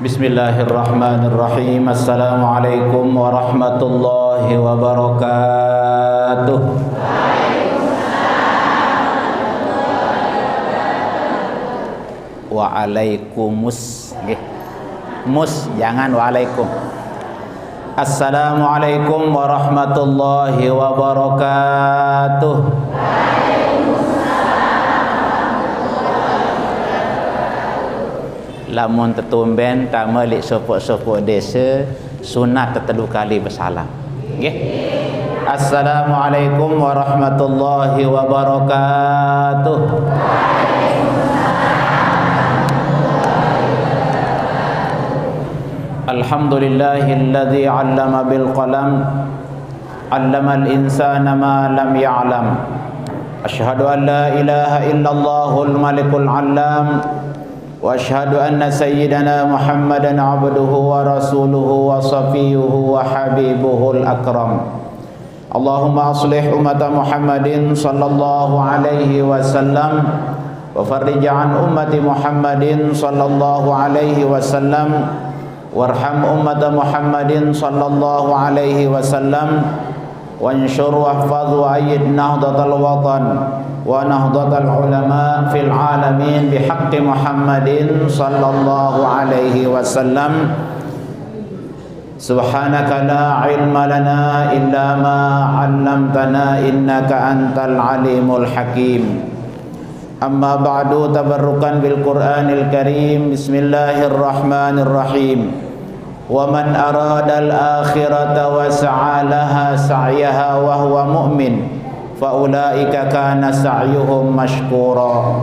Bismillahirrahmanirrahim. Assalamualaikum warahmatullahi wabarakatuh. Waalaikumsalam. Mus, jangan waalaikum. Assalamualaikum warahmatullahi wabarakatuh. Lamun tetumben tama lik sopok-sopok desa sunat tetelu kali bersalam. Nggih. Assalamualaikum warahmatullahi wabarakatuh. Alhamdulillahilladzi 'allama bil qalam 'allamal insana ma lam ya'lam. Asyhadu an la ilaha illallahul malikul 'allam wa asyhadu anna sayyidana Muhammadan 'abduhu wa rasuluhu wa safiyuhu wa habibuhul akram. Allahumma aslih ummata Muhammadin sallallahu alaihi wasallam wa farrij 'an ummati Muhammadin sallallahu alaihi wasallam warham ummata Muhammadin sallallahu alaihi wasallam wanshur wahfaz wa ayyid nahdatal watan wa nahdatal ulama fil alamin bihaqqi Muhammadin sallallahu alaihi wasallam. Subhanaka la ilma lana illa ma 'allamtana innaka antal alimul hakim. Amma ba'du, tabarrukan bil Qur'anil Karim. Bismillahirrahmanirrahim. Wa man arada al-akhirata wa sa'alaha sa'yaha wa huwa mu'min fa ulaika kana sa'yuhum mashkura.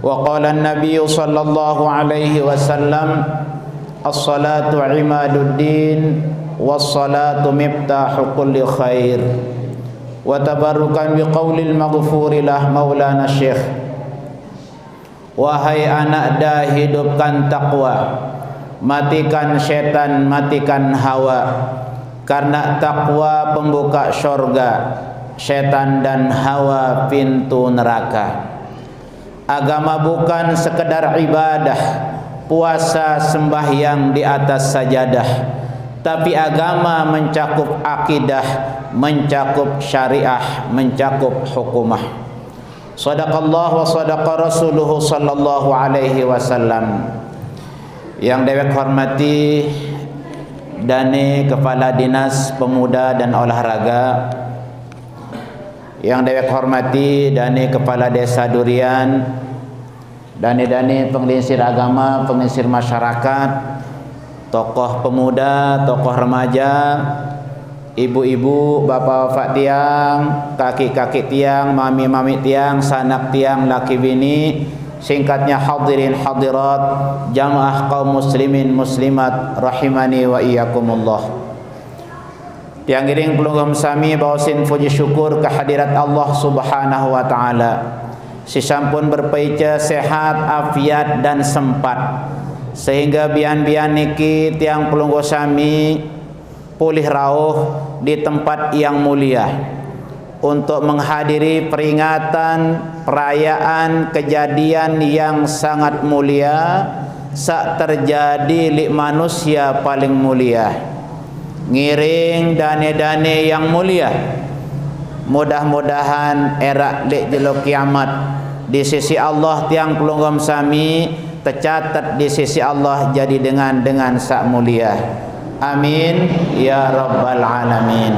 Wa qala an-nabiy sallallahu alaihi wasallam as-salatu imaduddin was-salatu miftahu kulli khair. Wa tabarrukan biqaulil maghfuri lah Maulana Syekh. Wahai anak dah, hidupkan takwa, matikan syaitan, matikan hawa. Karena takwa pembuka syurga, syaitan dan hawa pintu neraka. Agama bukan sekedar ibadah, puasa sembahyang di atas sajadah, tapi agama mencakup akidah, mencakup syariah, mencakup hukumah. Sadaqallah wa sadaqa rasuluhu sallallahu alaihi wasallam. Yang dewek hormati Dani Kepala Dinas Pemuda dan Olahraga, yang dewek hormati Dani Kepala Desa Durian, Dani penglinsir agama, penglinsir masyarakat, tokoh pemuda, tokoh remaja, ibu-ibu, bapak-bapak tiang, kaki-kaki tiang, mami-mami tiang, sanak tiang, laki bini, singkatnya hadirin hadirat, jamaah kaum muslimin muslimat rahimani wa iyyakumullah. Tiang giring pelunggum sami bawasin puji syukur kehadirat Allah Subhanahu wa taala. Sisampun berpaica sehat, afiat dan sempat, sehingga bian-bian niki tiang pelunggu sami pulih rauh di tempat yang mulia untuk menghadiri peringatan perayaan kejadian yang sangat mulia sak terjadi li manusia paling mulia. Ngiring dane-dane yang mulia, mudah-mudahan era li jelo kiamat di sisi Allah tiang pelunggum sami tercatat di sisi Allah jadi dengan sak mulia. Amin ya rabbal alamin.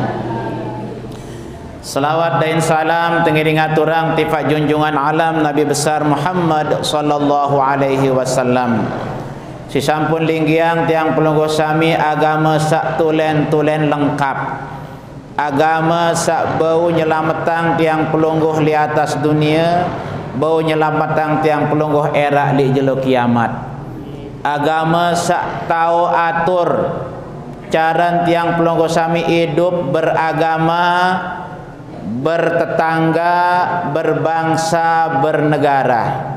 Selawat dan salam tengiring aturang tifat junjungan alam Nabi besar Muhammad sallallahu alaihi wasallam. Sisampun linggiang tiang pelunggu sami agama sak tulen-tulen lengkap. Agama sak bau nyelamatang tiang pelungguh li atas dunia, bau nyelamatang tiang pelungguh era li jelo kiamat. Agama sak tau atur cara tiang pelungguh sami hidup beragama, bertetangga, berbangsa, bernegara,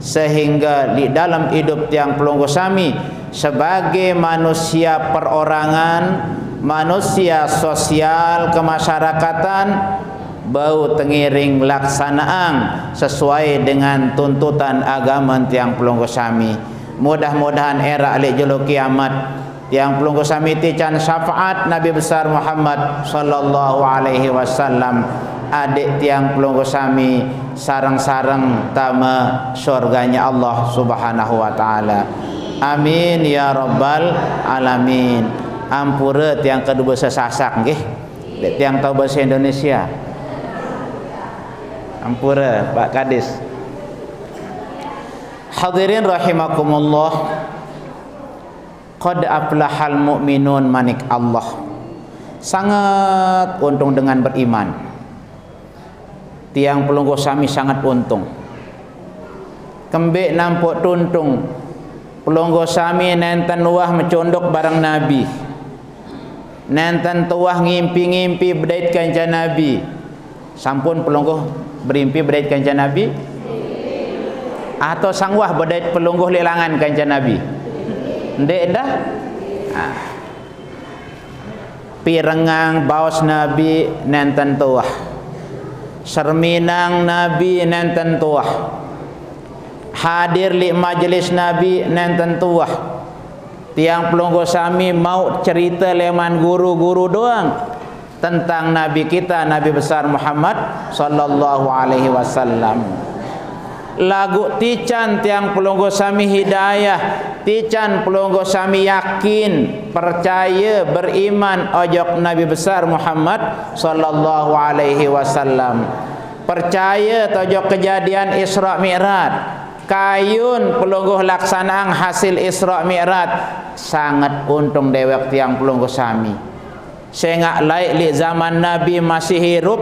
sehingga di dalam hidup tiang pelunggu sami sebagai manusia perorangan, manusia sosial kemasyarakatan, bau tengiring laksanaan sesuai dengan tuntutan agama tiang pelunggu sami. mudah-mudahan era alik jolo kiamat yang pelunggu sami tican syafaat Nabi besar Muhammad sallallahu alaihi wasallam adik tiang pelunggu sami sarang-sarang tama syurganya Allah subhanahu wa ta'ala. Amin ya rabbal alamin. Ampura tiang kedua sesasak nggih. Tiang tahu bahasa Indonesia. Ampura Pak Kadis. Hadirin rahimakumullah. Qad aflahal mu'minun manik Allah. Sangat untung dengan beriman. Tiang pelunggu sami sangat untung. Kembik nampak tuntung. Pelunggu sami nenten wah mencondok barang Nabi. Nenten tuah ngimpi-ngimpi berdait kanca Nabi. Sampun pelunggu berimpi berdait kanca Nabi? Atau sangwah berdait pelunggu lilangan kanca Nabi? Ndek dah? Pirengang baos Nabi nenten tuah. Serminang Nabi nenten tuah. Hadir li majlis Nabi nenten tuah. Tiang pelunggu sami mau cerita leman guru-guru doang tentang Nabi kita, Nabi besar Muhammad sallallahu alaihi wasallam. Lagu tican tiang pelunggu sami hidayah, tican pelunggu sami yakin, percaya, beriman ojok Nabi besar Muhammad sallallahu alaihi wasallam. Percaya tojok kejadian Isra Mi'raj, kayun pelungguh laksanaan hasil Isra Mi'raj. Sangat untung dewek tiang pelungguh sami. Sengak laik li zaman Nabi masih hirup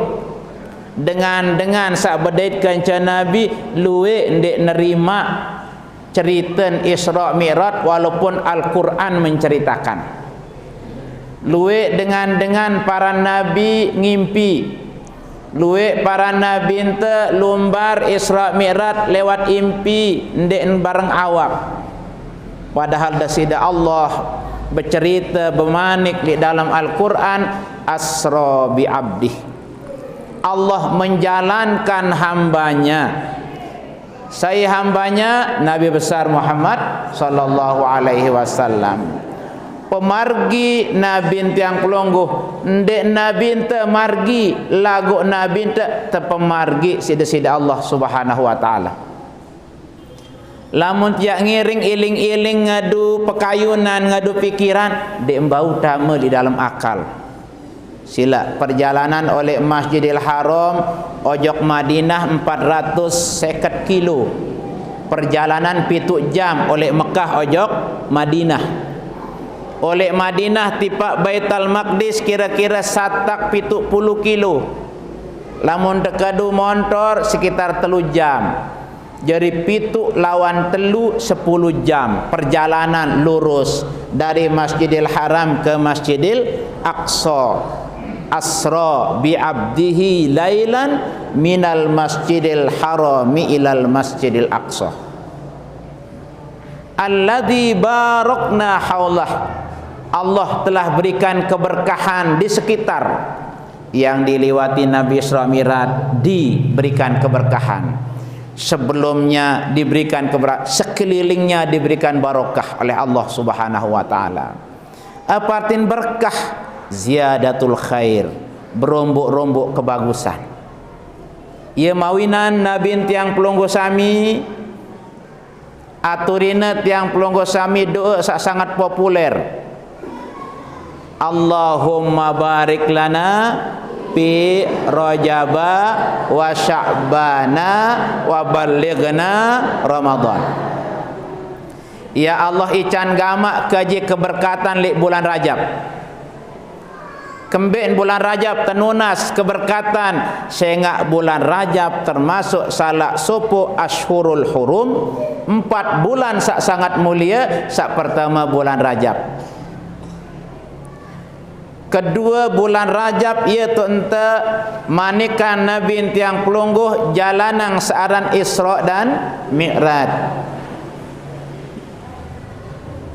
dengan sak bedait kanca Nabi luwe ndek nerima cerita Isra Mi'raj walaupun Al-Quran menceritakan. Luwe dengan para nabi ngimpi. Luwe para nabi ente lumbar Isra Mi'raj lewat impi ndek bareng awak. Padahal dasida Allah bercerita bermanik di dalam Al-Quran asra bi abdih. Allah menjalankan hambanya. Saya hambanya Nabi besar Muhammad sallallahu alaihi wasallam. Pemargi Nabi tiang pelungguh, ndek Nabi te margi, lagu Nabi te pemargi sida-sida Allah subhanahu wa ta'ala. Lamun tiak ngiring iling-iling ngadu pekayunan, ngadu pikiran, dek embau tama di dalam akal. Sila perjalanan oleh Masjidil Haram ojok Madinah 450 kilo. Perjalanan 7 jam oleh Mekah ojok Madinah. Oleh Madinah tipak Baitul Maqdis kira-kira satak 70 kilo. Lamun dekadu motor sekitar 3 jam. Jadi 7 lawan 3 10 jam perjalanan lurus dari Masjidil Haram ke Masjidil Aqsa. Asra bi abdihi lailan minal Masjidil Harami ilal Masjidil Aqsa alladzi barakna haulah. Allah telah berikan keberkahan di sekitar yang dilewati Nabi Isra Mi'raj, diberikan keberkahan. Sebelumnya diberikan keberkahan, sekelilingnya diberikan barokah oleh Allah subhanahu wa ta'ala. Apa arti berkah? Ziyadatul khair, berombok-rombok kebagusan. Ia mawinan Nabi tiang pelunggu sami, aturina tiang pelunggu sami doa sangat populer. Allahumma barik lana fi Rajaba wa Sya'bana wa ballighna Ramadan. Ya Allah ican gamak kaji keberkatan li bulan Rajab. Kembin bulan Rajab tenunas keberkatan sehingga bulan Rajab termasuk salah supu ashurul hurum, 4 bulan sangat mulia. Sak pertama bulan Rajab, kedua bulan Rajab iaitu ente manikan Nabi tiang pelungguh jalanang searan Isra dan Mi'raj.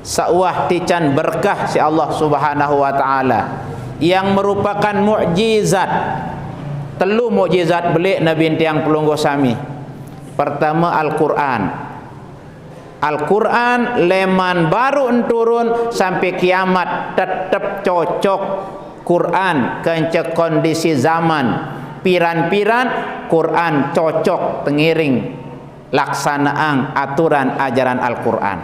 Sawah tican berkah si Allah subhanahu wa ta'ala yang merupakan mukjizat. 3 mukjizat belik Nabi tiang pelungguh sami. Pertama Al-Quran. Al-Quran leman baru turun sampai kiamat tetap cocok. Quran kencek kondisi zaman piran-piran, Quran cocok tengiring laksanaan aturan ajaran Al-Quran.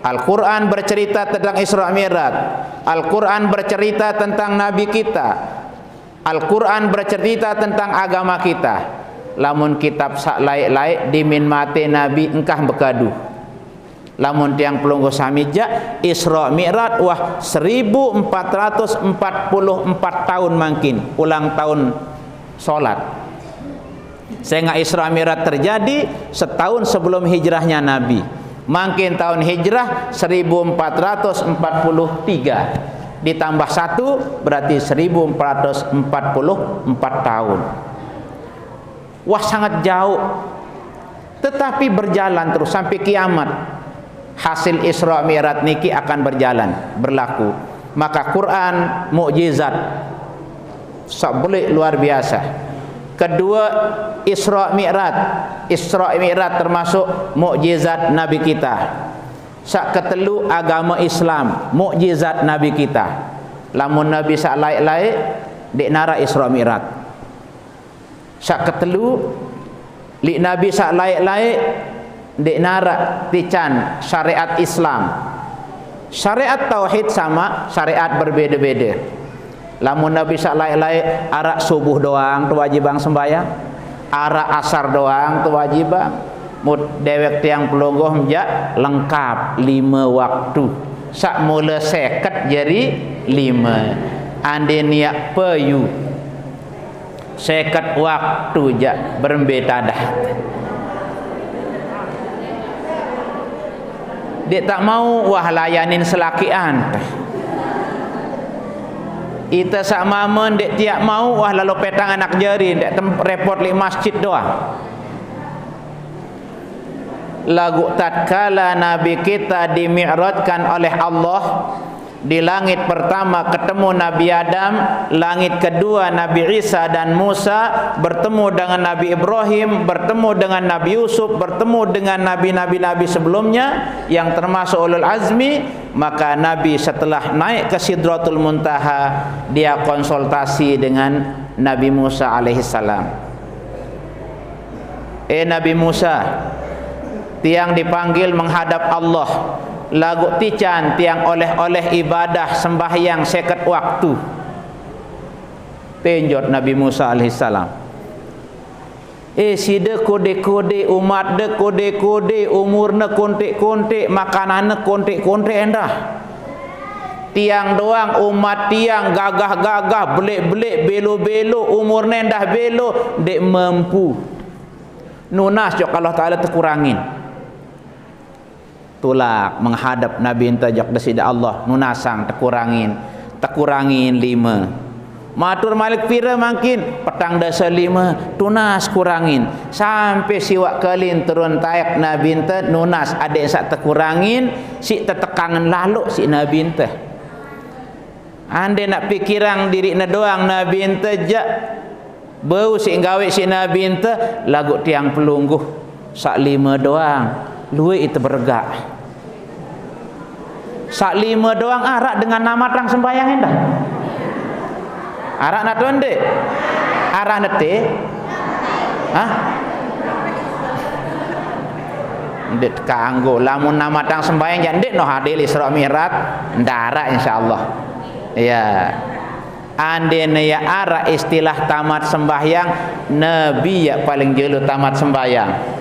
Al-Quran bercerita tentang Isra Mi'raj. Al-Quran bercerita tentang Nabi kita. Al-Quran bercerita tentang agama kita. Lamun kitab sak laik-laik dimin mate Nabi engkah bergaduh. Lamun tiang pelungguh samija Isra Mi'raj wah 1444 tahun mungkin ulang tahun solat. Sehingga Isra Mi'raj terjadi setahun sebelum hijrahnya Nabi. Makin tahun hijrah 1443 ditambah 1 berarti 1444 tahun. Wah sangat jauh, tetapi berjalan terus sampai kiamat. Hasil Isra Mi'raj niki akan berjalan, berlaku. Maka Quran mukjizat sablik luar biasa. Kedua, Isra Mi'raj. Isra Mi'raj termasuk mukjizat Nabi kita. Sak ketelu agama Islam, mukjizat Nabi kita. Lamun Nabi sak laik-laik dek nara Isra Mi'raj. Sak ketelu li Nabi sak laik-laik dek nara tican syariat Islam. Syariat tauhid sama, syariat berbeda-beda. Lamun Nabi sak laik-laik arak subuh doang tu wajibang sembahyang, arak asar doang tu wajibang. Mut dewek tiang pelungguh menjak lengkap 5 waktu. Sak mula seket jadi 5. Ande niat payu seket waktu je berembeta dah. Dia tak mau wah layanin selakian. Ita sak mamen dek tiap mau wah lalu petang anak jari dek repot li masjid doang. Lagu tatkala Nabi kita dimi'rajkan oleh Allah. Di langit pertama ketemu Nabi Adam, langit kedua Nabi Isa dan Musa, bertemu dengan Nabi Ibrahim, bertemu dengan Nabi Yusuf, bertemu dengan nabi-nabi sebelumnya yang termasuk ulul azmi. Maka Nabi setelah naik ke Sidratul Muntaha, dia konsultasi dengan Nabi Musa alaihissalam. Nabi Musa, tiang dipanggil menghadap Allah. Lagu tican tiang oleh-oleh ibadah sembahyang seket waktu. Penjot Nabi Musa alaihissalam. Sida kode-kode umat de kode-kode umurna kontek-kontek makananna kontek-kontek endah. Tiang doang umat tiang gagah-gagah belik-belik belo-belo umurna endah belo dek mampu. Nunas jok Allah Taala terkurangin. Tulak menghadap Nabi intajak desida Allah nunasang terkurangin 5. Matur Malik pira makin petang dasa 5 tunas kurangin sampai siwak kelin turun tayak Nabi ente nunas adik sak terkurangin si tetekangan lalu si Nabi ente. Ande nak pikirang diri na doang Nabi ente jak bau si gawe si Nabi ente lagu tiang pelungguh sak 5 doang. Lui itu bergak. Sak 5 doang arak dengan nama tang sembayang endah. Arak nak tuan dek. Arak nete. Hah? Dek kanggo lamun nama tang sembayang jan dek no hadil Isra Mi'raj ndarak insyaallah. Ya. Andene ya arak istilah tamat sembahyang Nabi ya paling jelu tamat sembahyang.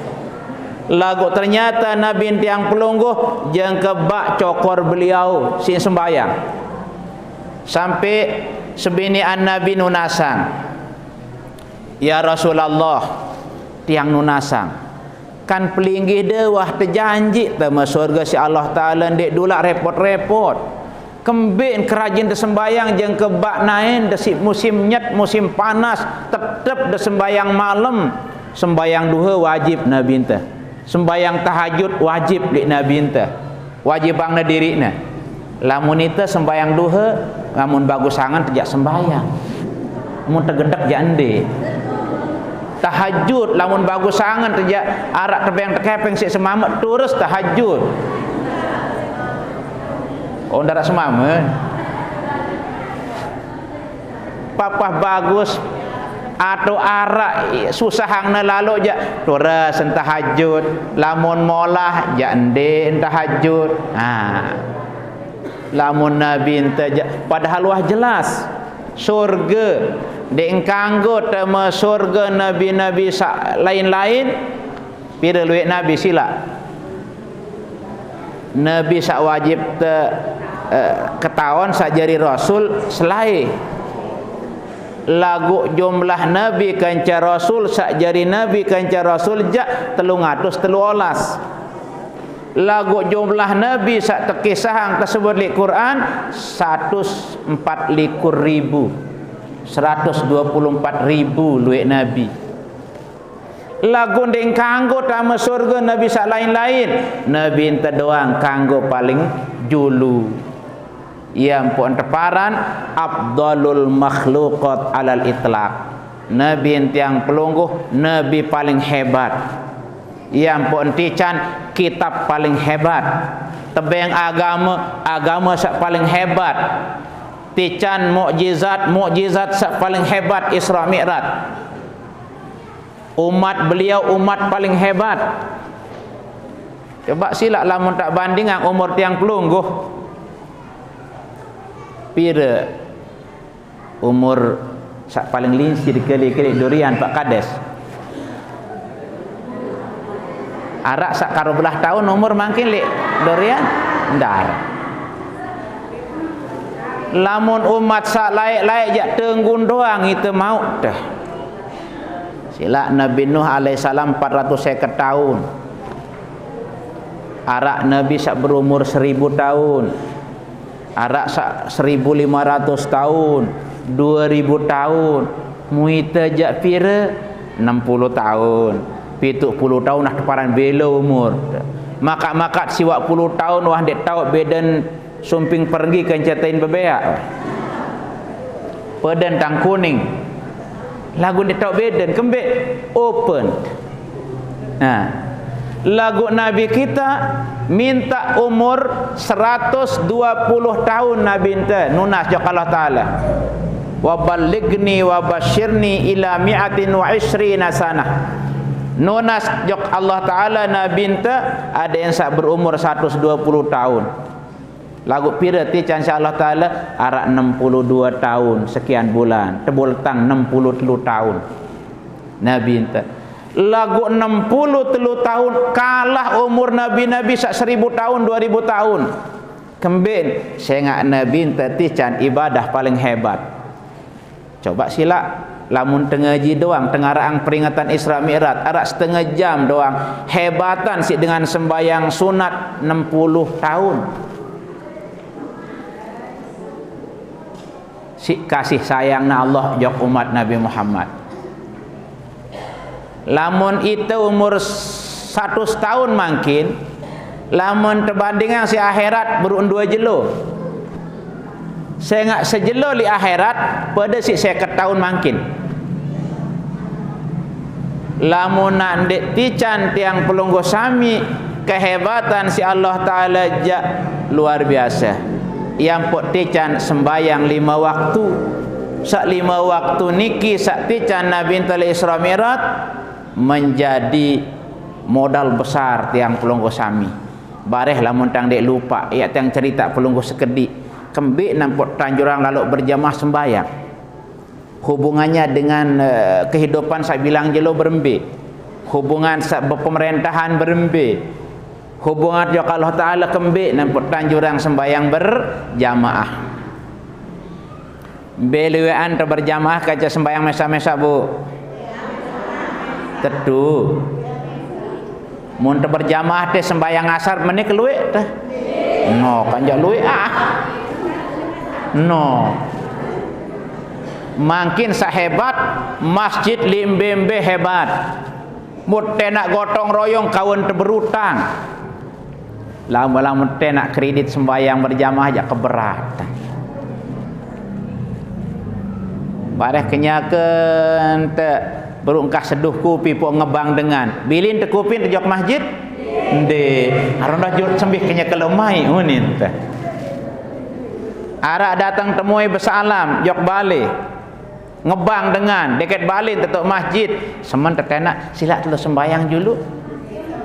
Lagu ternyata Nabi tiang pelungguh jeung kebak cokor beliau si sembayang. Sampai sebinian Nabi nunasang. Ya Rasulullah, tiang nunasang. Kan pelinggih dewah terjanji tama surga si Allah Taala ndek dulak repot-repot. Kembin kerajin sembayang jeung kebak naen desi musim nyet musim panas tetep de sembayang malam. Sembayang duha wajib Nabi ente. Sembayang tahajud wajib di Nabi ente. Wajib bangna dirina. Lamun ite sembayang duha, lamun bagus sangan tejak sembayang. Mun tegedek jande. tahajud lamun bagus sangat aja arak tebeng tekepeng sik semamet terus tahajud. Oh ndarak semamet. Papah bagus atau arak susah hangna lalu ja terus tahajud lamun molah ja ende tahajud. Lamun nabi ente padahal wah jelas surga deng kanggo tema surga nabi-nabi lain-lain pira luit nabi sila nabi sak wajib ketahuan sak jari rasul selai lagu jumlah nabi kanca rasul sak jari nabi kanca rasul jak 313 lagu jumlah nabi sak terkisahang tersebut di Quran 124.000 luit nabi lagu deng kanggo tama surga nabi sak lain-lain nabi ente doang kanggo paling julu yang pun teparan afdalul makhluqat alal itlaq nabi ente yang pelungguh nabi paling hebat yang pun tican kitab paling hebat tebeng agama sak paling hebat tican mukjizat sak paling hebat Isra Mi'raj umat beliau umat paling hebat. Coba silak lamun tak bandingan umur tiang pelungguh pira umur sak paling linsi dikali-kali durian Pak Kades arak sak karo belah tahun umur makin li durian ndar lamun umat sak layak-layak jak tenggun doang itu mau dah silak Nabi Nuh alaihissalam 450 tahun arak Nabi sak berumur 1000 tahun arak sak 1500 tahun 2000 tahun muita jak pira 60 tahun 70 tahun dah teparan bela umur makat-makat siwak 10 tahun wah dek tahu beden sumping pergi kencatain bebeak peden tang kuning lagu dek tahu beden kembek open lagu Nabi kita minta umur 120 tahun Nabi ente nunas jak Allah Ta'ala wa ballighni wa basyirni ila mi'atin wa ishrina sanah nunas jok Allah Ta'ala Nabi ente ada yang sak berumur 120 tahun lagu pira ti insya Allah Ta'ala arak 62 tahun sekian bulan tebul tang 63 tahun Nabi ente lagu 63 tahun kalah umur Nabi-Nabi sak 1000 tahun 2000 tahun kembin sengak Nabi ente ti can ibadah paling hebat coba sila lamun tengaji doang tengaraang peringatan Isra Mi'raj arak setengah jam doang hebatan si dengan sembayang sunat 60 tahun si kasih sayangna Allah jok umat Nabi Muhammad lamun itu umur 100 tahun makin lamun terbandingan si akhirat berun 2 jelo saya ngak sejelo li akhirat pada si 50 tahun makin lamun nak dek tican tiang pelungguh sami kehebatan si Allah Ta'ala jak luar biasa yang pot tican sembayang 5 waktu sak 5 waktu niki sak tican Nabi Tali Isra Mi'raj menjadi modal besar tiang pelungguh sami bareh lamun tang dek lupa ya tiang cerita pelungguh sekedik kembik nampak tanjurang lalu berjamaah sembayang hubungannya dengan kehidupan saya bilang jelo berembe hubungan pemerintahan berembe hubungan juga Allah Ta'ala kembik nampak tanjurang sembayang berjamaah belewean berjamaah kaca sembayang mesa-mesa bu tetu mun berjamaah teh sembayang asar menit keluik teh no kanjak luik no makin sahebat masjid limbembe hebat mut tenak gotong royong kawan berutang lama-lama tenak kredit sembayang berjamaah aja keberatan bareh kenyakan te berungkah seduh kupi pok ngebang dengan bilin te kupin te jok masjid ende aronda jut sembih kenya kelemai unin teh arak datang temui bersalam jok balik ngebang dengan deket balik tetok masjid semen terkena sila telu sembayang dulu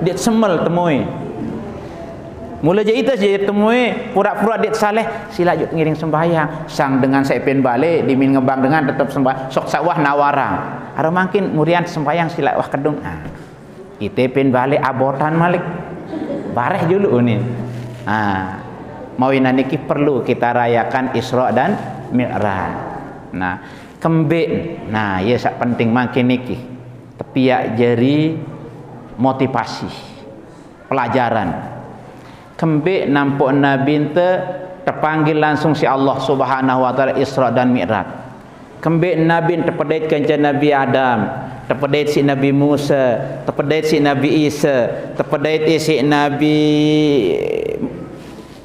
dia semel temui mula je itu je temui pura-pura dia saleh sila jut ngiring sembayang sang dengan sepen balik dimin ngebang dengan tetap sembayang sok sawah nawarang ada makin murian sembayang sila wah kedung kita pen balik abotan malik bareh dulu ni mawina niki perlu kita rayakan Isra dan Mi'raj. Nah kembik nah ya sak penting makin niki tepiak jari motivasi pelajaran kembik nampak Nabi ente terpanggil langsung si Allah Subhanahu wa taala Isra dan Mi'raj kembik Nabi terpedait kanca Nabi Adam terpedait si Nabi Musa terpedait si Nabi Isa terpedait si Nabi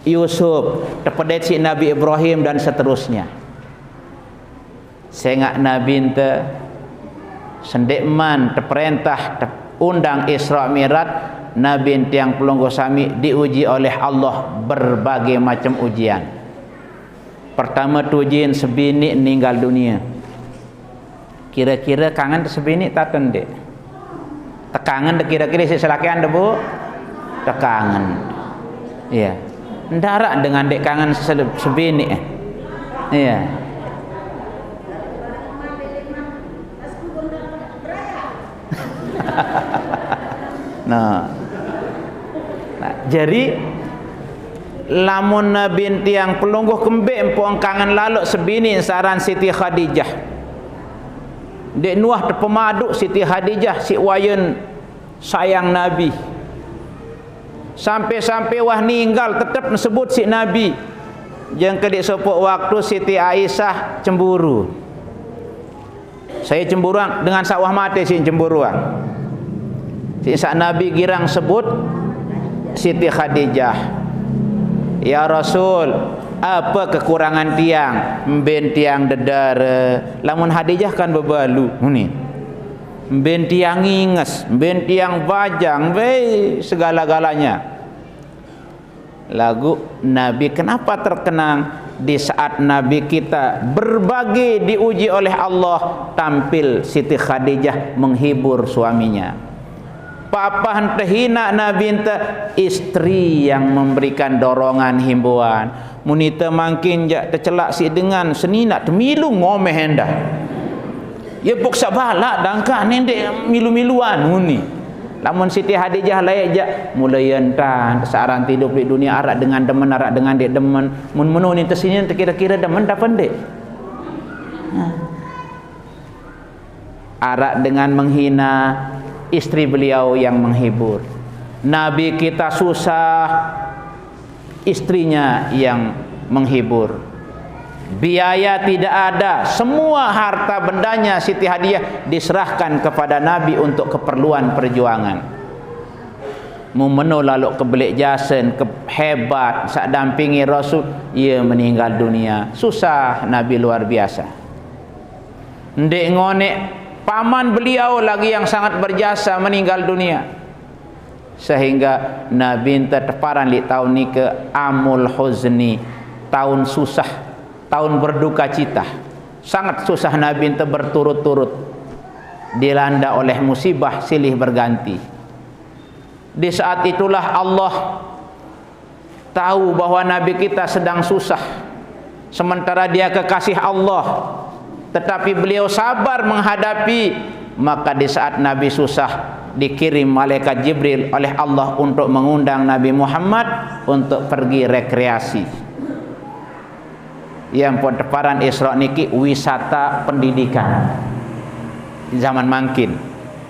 Yusuf terpedait si Nabi Ibrahim dan seterusnya sengak Nabi ente sendekman terperintah undang Isra Mi'raj Nabi yang pelunggu sami diuji oleh Allah berbagai macam ujian. Pertama tu ujian sebini meninggal dunia. Kira-kira kangen sebini tak tendek. Tekangan kira-kira si selakian debu tekangan. Iya. Ndarak dengan dek kangen sebini. Iya. Nah, jadi lamun Nabi tiang pelungguh kembik empuang kangen lalu sebini saran Siti Khadijah dek nuah terpemaduk Siti Khadijah si wayun sayang Nabi sampai-sampai wah ninggal tetap disebut si Nabi yang kedik sopok waktu Siti Aisyah cemburu saya cemburuan dengan sawah mati si cemburuan si sak Nabi girang sebut Siti Khadijah ya Rasul apa kekurangan tiang mben tiang dedara lamun Khadijah kan bebalu ni mben tiang inges mben tiang bajang segala-galanya lagu Nabi kenapa terkenang di saat Nabi kita berbagai diuji oleh Allah tampil Siti Khadijah menghibur suaminya papa hente hina Nabi ente istri yang memberikan dorongan himbauan munita makin jak tercelak si dengan senina temilu ngomeh hendah ya poksa balak dangka nendek milu-miluan muni lamun Siti Khadijah layak jak mulai entan searan tidur di dunia arak dengan demen arak dengan dek demen mun menu ni tersini kira-kira demen tak pendek arak dengan menghina istri beliau yang menghibur Nabi kita susah istrinya yang menghibur biaya tidak ada semua harta bendanya Siti Khadijah diserahkan kepada Nabi untuk keperluan perjuangan memenu lalu kebelik jasen hebat sak dampingi Rasul ia meninggal dunia susah Nabi luar biasa ndek ngonek paman beliau lagi yang sangat berjasa meninggal dunia sehingga Nabi terparan di tahun ini ke amul huzni tahun susah tahun berduka cita sangat susah Nabi berturut-turut dilanda oleh musibah silih berganti di saat itulah Allah tahu bahwa Nabi kita sedang susah sementara dia kekasih Allah tetapi beliau sabar menghadapi maka di saat Nabi susah dikirim malaikat Jibril oleh Allah untuk mengundang Nabi Muhammad untuk pergi rekreasi yang pun teparan Isra niki wisata pendidikan zaman mangkin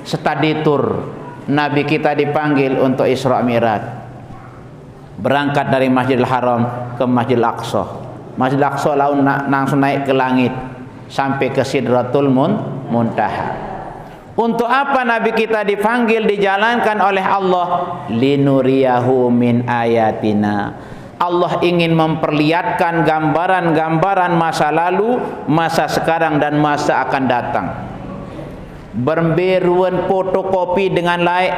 study tour Nabi kita dipanggil untuk Isra Mi'raj berangkat dari Masjidil Haram ke Masjidil Aqsa Masjidil Aqsa langsung naik ke langit sampai ke Sidratul Muntaha. Untuk apa Nabi kita dipanggil dijalankan oleh Allah? Linuriyahu min ayatina. Allah ingin memperlihatkan gambaran-gambaran masa lalu, masa sekarang dan masa akan datang. beremberuan fotokopi dengan laik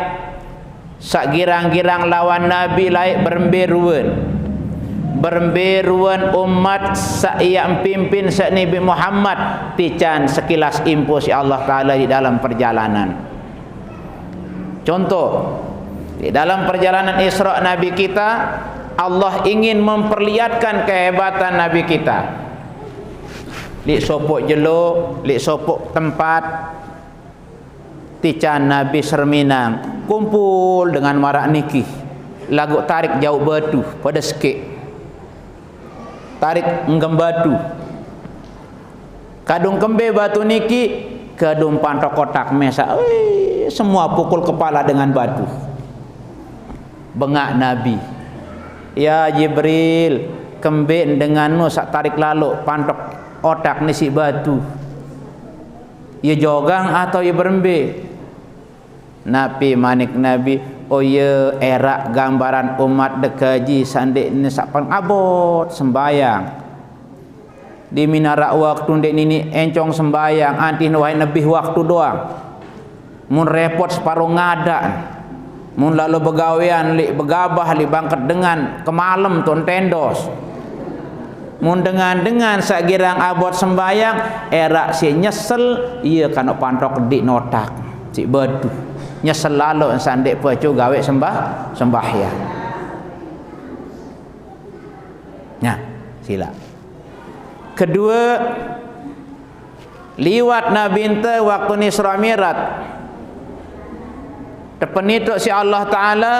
sak girang-girang lawan Nabi laik beremberuan umat sak yang pimpin sak Nabi Muhammad tican sekilas info si Allah Ta'ala di dalam perjalanan. Contoh, di dalam perjalanan Isra Nabi kita, Allah ingin memperlihatkan kehebatan Nabi kita. Lik sopok jelo, lik sopok tempat tican Nabi Serminang kumpul dengan marak niki lagu tarik jauh batu pada sikit tarik enggam batu kadung kembe batu niki kadung pantok kotak mesa semua pukul kepala dengan batu. Bengak Nabi, ya Jibril, kembe denganmu sak tarik lalu pantok otak nisi batu ya jogang atau ya berembe. Nabi manik Nabi, oh ya era gambaran umat dekaji sandik ni sapan abot sembayang di minarak waktu dek nini encong sembayang anti wahai lebih waktu doang mun repot separuh ngadak mun lalu begawean li begabah li bangket dengan kemalem ton tendos mun dengan sakirang abot sembayang era si nyesel iya kan pantok di notak cik batu nyesel lalu sandek pecu gawe sembahyang. Nah, sila. Kedua, liwat Nabi ente waktu Isra Mi'raj. Depan itu si Allah Ta'ala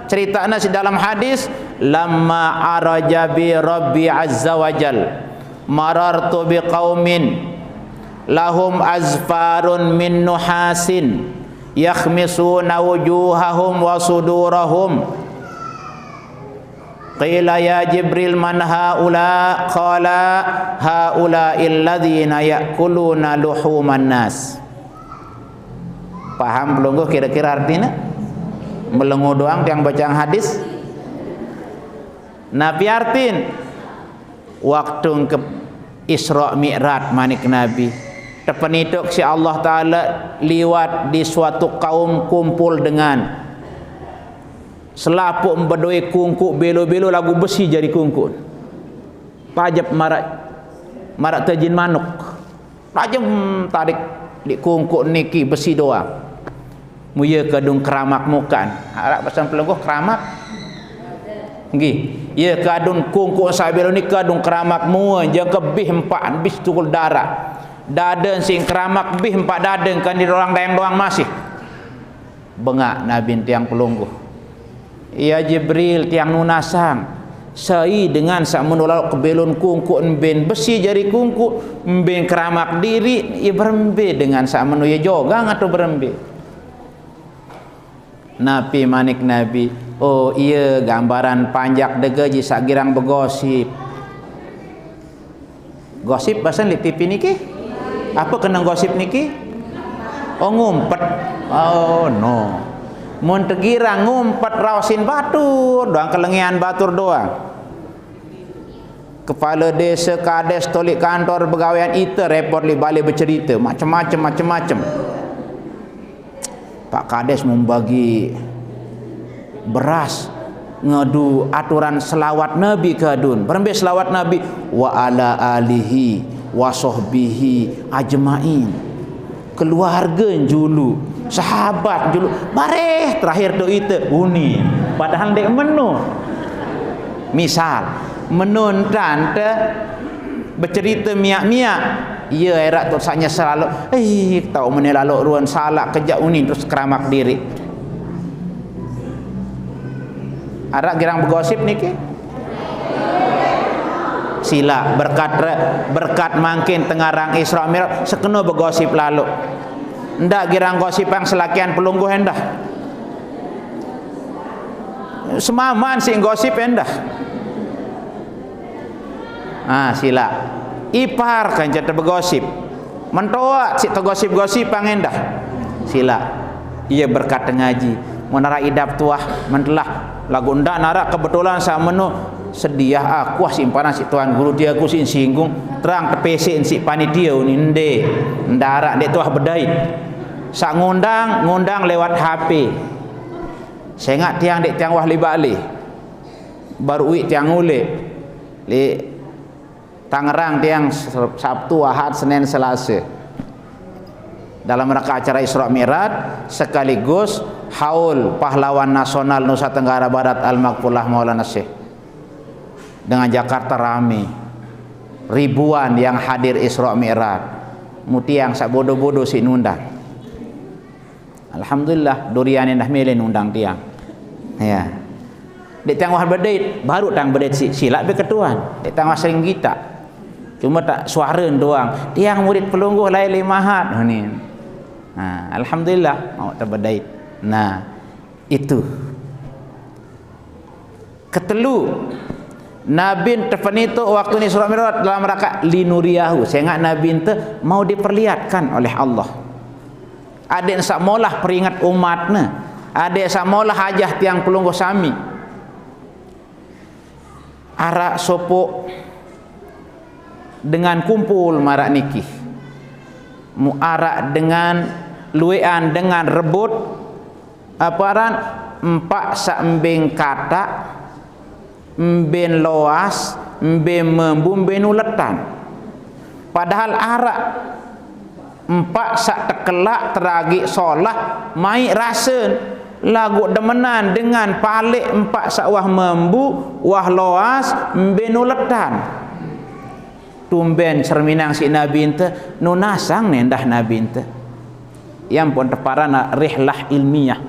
ceritanya si dalam hadis, lamma araja bi Rabbi Azza wa Jal marartu bi qaumin lahum azfarun min nuhasin yakhmisuna wujuhahum wa sudurahum qila ya Jibril man haula qala haula alladhina ya'kuluna luhuman nas. Paham belum kira-kira artinya? Melengu doang yang baca hadis. Nabi artin waktu ke Isra Mi'raj manik Nabi depan itu si Allah Ta'ala liwat di suatu kaum kumpul dengan selapuk mbedoi kungkuk belo-belo lagu besi jadi kungkuk pajab marak tajin manuk tajam tarik di kungkuk niki besi doang muya kadung keramak mukan harap pesan pelengguh keramak nggih ya kadung kungkuk sabelo ni kadung keramak mua jeung kebih empat bis tukul darah daden sing keramak bih empat daden kan di orang daeng doang masih bengak Nabi tiang pelungguh ya Jibril tiang nunasang sai dengan sak menolak kebelon kungkuk ben besi jari kungkuk ben keramak diri ya berembe dengan sak menu ya jogang atau berembe. Nabi manik Nabi, oh iya gambaran panjak degaji sak girang begosip gosip bahasa di TV niki apa kena gosip niki? Oh ngumpet. Oh no. Mun tegira ngumpet rawasin batur doang kelengian batur doang. Kepala desa kades tolik kantor pegawaian itu repot li balik bercerita macam-macam. Pak kades membagi beras ngadu aturan selawat Nabi kadun. Berembe selawat Nabi wa ala alihi wa sahbihi ajmain. Keluarga julu, sahabat julu, bareh terakhir do itu uni. Padahal dek menu. Misal menun tante bercerita miak-miak, iya erak tu saknya selalu tahu menelalu ruan salak kejak uni terus keramak diri. Arak girang bergosip niki? Sila berkat mangkin tengarang Isra Mi'raj sekeno bergosip lalu ndak girang gosip yang selakian pelungguh endah semaman sing gosip endah sila ipar kan jatuh bergosip mentoa si tergosip-gosip yang endah sila iya berkat ngaji menara idap tuah mentelah lagu ndak nara kebetulan sama menu sedia aku simpanan si tuan guru dia aku singgung terang tepesin si panitia ni nde ndarak dek tuah bedai sak ngundang lewat HP. Saya ingat tiang wah li Bali baru uik tiang ulik li Tangerang tiang Sabtu, Ahad, Senin, Selasa dalam rangka acara Isra Mi'raj sekaligus haul pahlawan nasional Nusa Tenggara Barat Al-Maqfulah Maulana Syekh. Dengan Jakarta rame, ribuan yang hadir Isra Mi'raj. Mutiang sak bodoh-bodoh si nundang. Alhamdulillah durian dah milih nundang tiang. Ya. Dek tiang wah berdait, baru tang berdait silat be ketuan. Dek tiang wah sering kita. Cuma tak suara doang. Tiang murid pelungguh lain limahat ni. Nah, alhamdulillah mau terberdait. Nah, itu. Ketelu Nabi terfanitu waktu ni surah Mi'raj dalam rakaat linuriyahu. Saya ingat Nabi itu mau diperlihatkan oleh Allah. Ada yang sak molah peringat umatnya, ada yang sak molah hajah tiang pelungguh sami. Arak sopok dengan kumpul marak niki. Muarak dengan luean dengan rebut aparan empak sak embeng kata mben loas, mben membu, mben uletan. Padahal arak empat sak tekelak teragi solah mai rasen lagu demenan dengan palik empat sak wah membu, wah loas, mben uletan. Tumben cerminang si Nabi ente nunasang nendah Nabi ente. Yang pun teparana rihlah ilmiah.